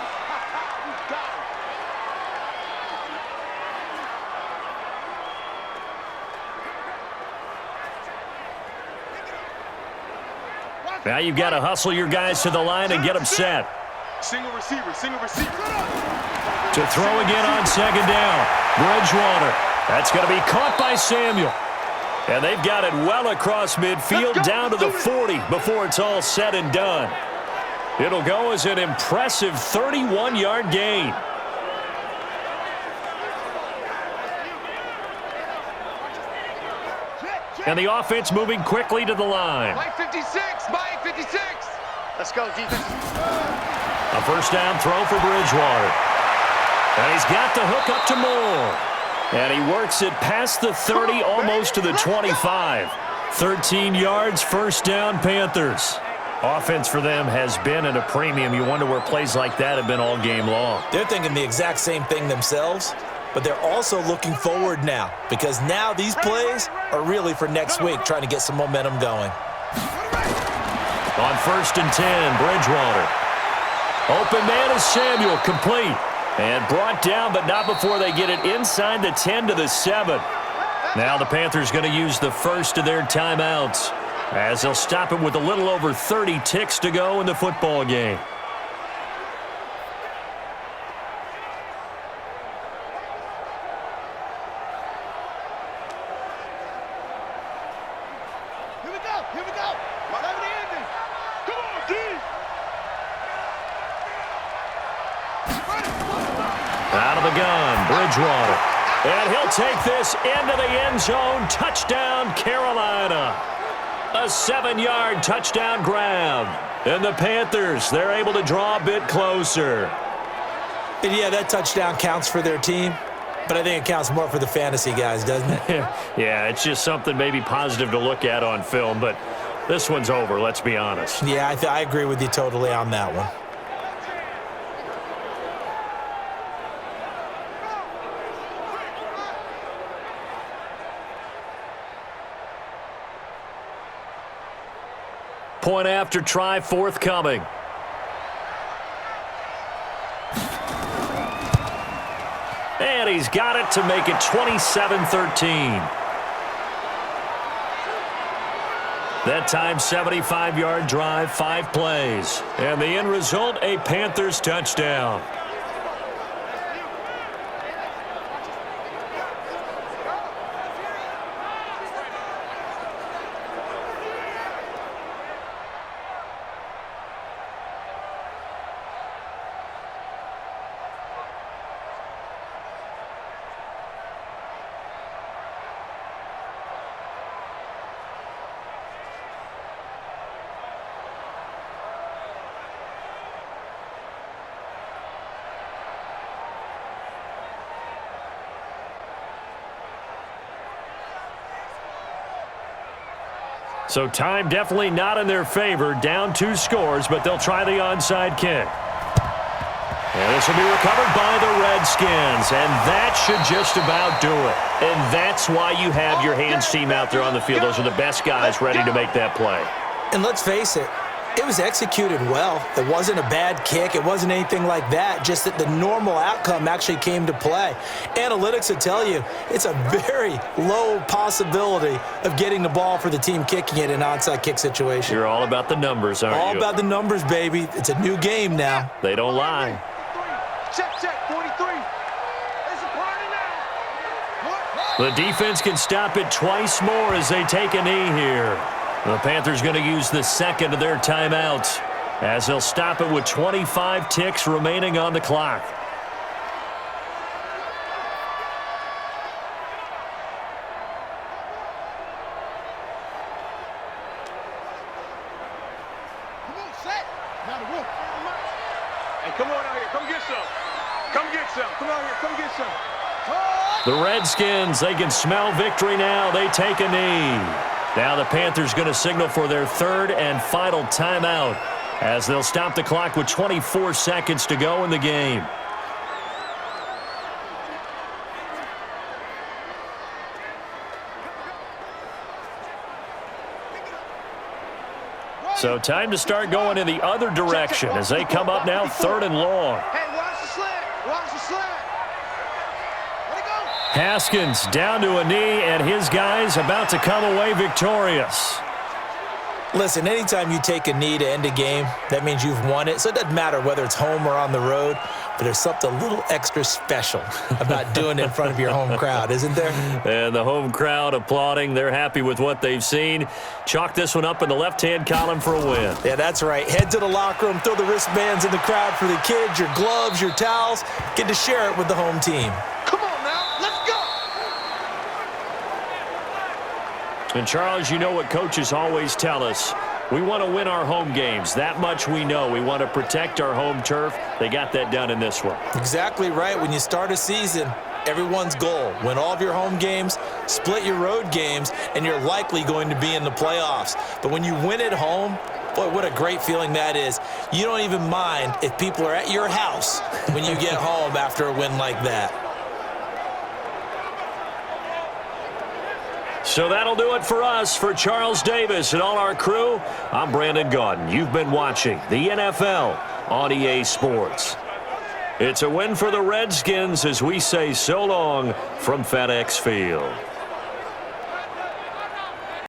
You got Now you've got to hustle your guys to the line and get them set. Single receiver, single receiver. To throw again on second down. Bridgewater. That's going to be caught by Samuel. And they've got it well across midfield down to the 40 before it's all said and done. It'll go as an impressive 31-yard gain. And the offense moving quickly to the line. By 56, by 56. Let's go, defense. A first down throw for Bridgewater. And he's got the hook up to Moore. And he works it past the 30, almost to the 25. 13 yards, first down, Panthers. Offense for them has been at a premium. You wonder where plays like that have been all game long. They're thinking the exact same thing themselves, but they're also looking forward now because now these plays are really for next week, trying to get some momentum going. On first and 10, Bridgewater. Open man is Samuel, complete. And brought down, but not before they get it inside the 10 to the 7. Now the Panthers going to use the first of their timeouts as they'll stop it with a little over 30 ticks to go in the football game. Here we go, here we go. Whatever the ending. Come on, D. Out of the gun, Bridgewater. And he'll take this into the end zone. Touchdown, Carolina. A 7-yard touchdown grab. And the Panthers, they're able to draw a bit closer. And yeah, that touchdown counts for their team, but I think it counts more for the fantasy guys, doesn't it? Yeah, it's just something maybe positive to look at on film, but this one's over, let's be honest. Yeah, I agree with you totally on that one. Point after try forthcoming. And he's got it to make it 27-13. That time, 75-yard drive, 5 plays. And the end result, a Panthers touchdown. So time definitely not in their favor. Down 2 scores, but they'll try the onside kick. And this will be recovered by the Redskins, and that should just about do it. And that's why you have your hands team out there on the field. Those are the best guys ready to make that play. And let's face it, it was executed well. It wasn't a bad kick. It wasn't anything like that, just that the normal outcome actually came to play. Analytics will tell you it's a very low possibility of getting the ball for the team kicking it in an onside kick situation. You're all about the numbers, aren't you? All about the numbers, baby. It's a new game now. They don't lie. Check, 43. It's a party now. The defense can stop it twice more as they take a knee here. The Panthers going to use the second of their timeouts as they'll stop it with 25 ticks remaining on the clock. Come on, set. Now the work. Hey, come on out here. Come get some. Come get some. Come out here. Come get some. The Redskins, they can smell victory now. They take a knee. Now the Panthers going to signal for their third and final timeout as they'll stop the clock with 24 seconds to go in the game. So time to start going in the other direction as they come up now 3rd and long. Hey, watch the slant. Watch the slant. Let it go. Haskins down to a knee, and his guys about to come away victorious. Listen, anytime you take a knee to end a game, that means you've won it. So it doesn't matter whether it's home or on the road, but there's something a little extra special about doing it in front of your home crowd, isn't there? And the home crowd applauding. They're happy with what they've seen. Chalk this one up in the left-hand column for a win. Yeah, that's right. Head to the locker room, throw the wristbands in the crowd for the kids, your gloves, your towels. Get to share it with the home team. Come on now, let's go. And, Charles, you know what coaches always tell us. We want to win our home games. That much we know. We want to protect our home turf. They got that done in this one. Exactly right. When you start a season, everyone's goal, win all of your home games, split your road games, and you're likely going to be in the playoffs. But when you win at home, boy, what a great feeling that is. You don't even mind if people are at your house when you get home after a win like that. So that'll do it for us. For Charles Davis and all our crew, I'm Brandon Gaudin. You've been watching the NFL on EA Sports. It's a win for the Redskins as we say so long from FedEx Field.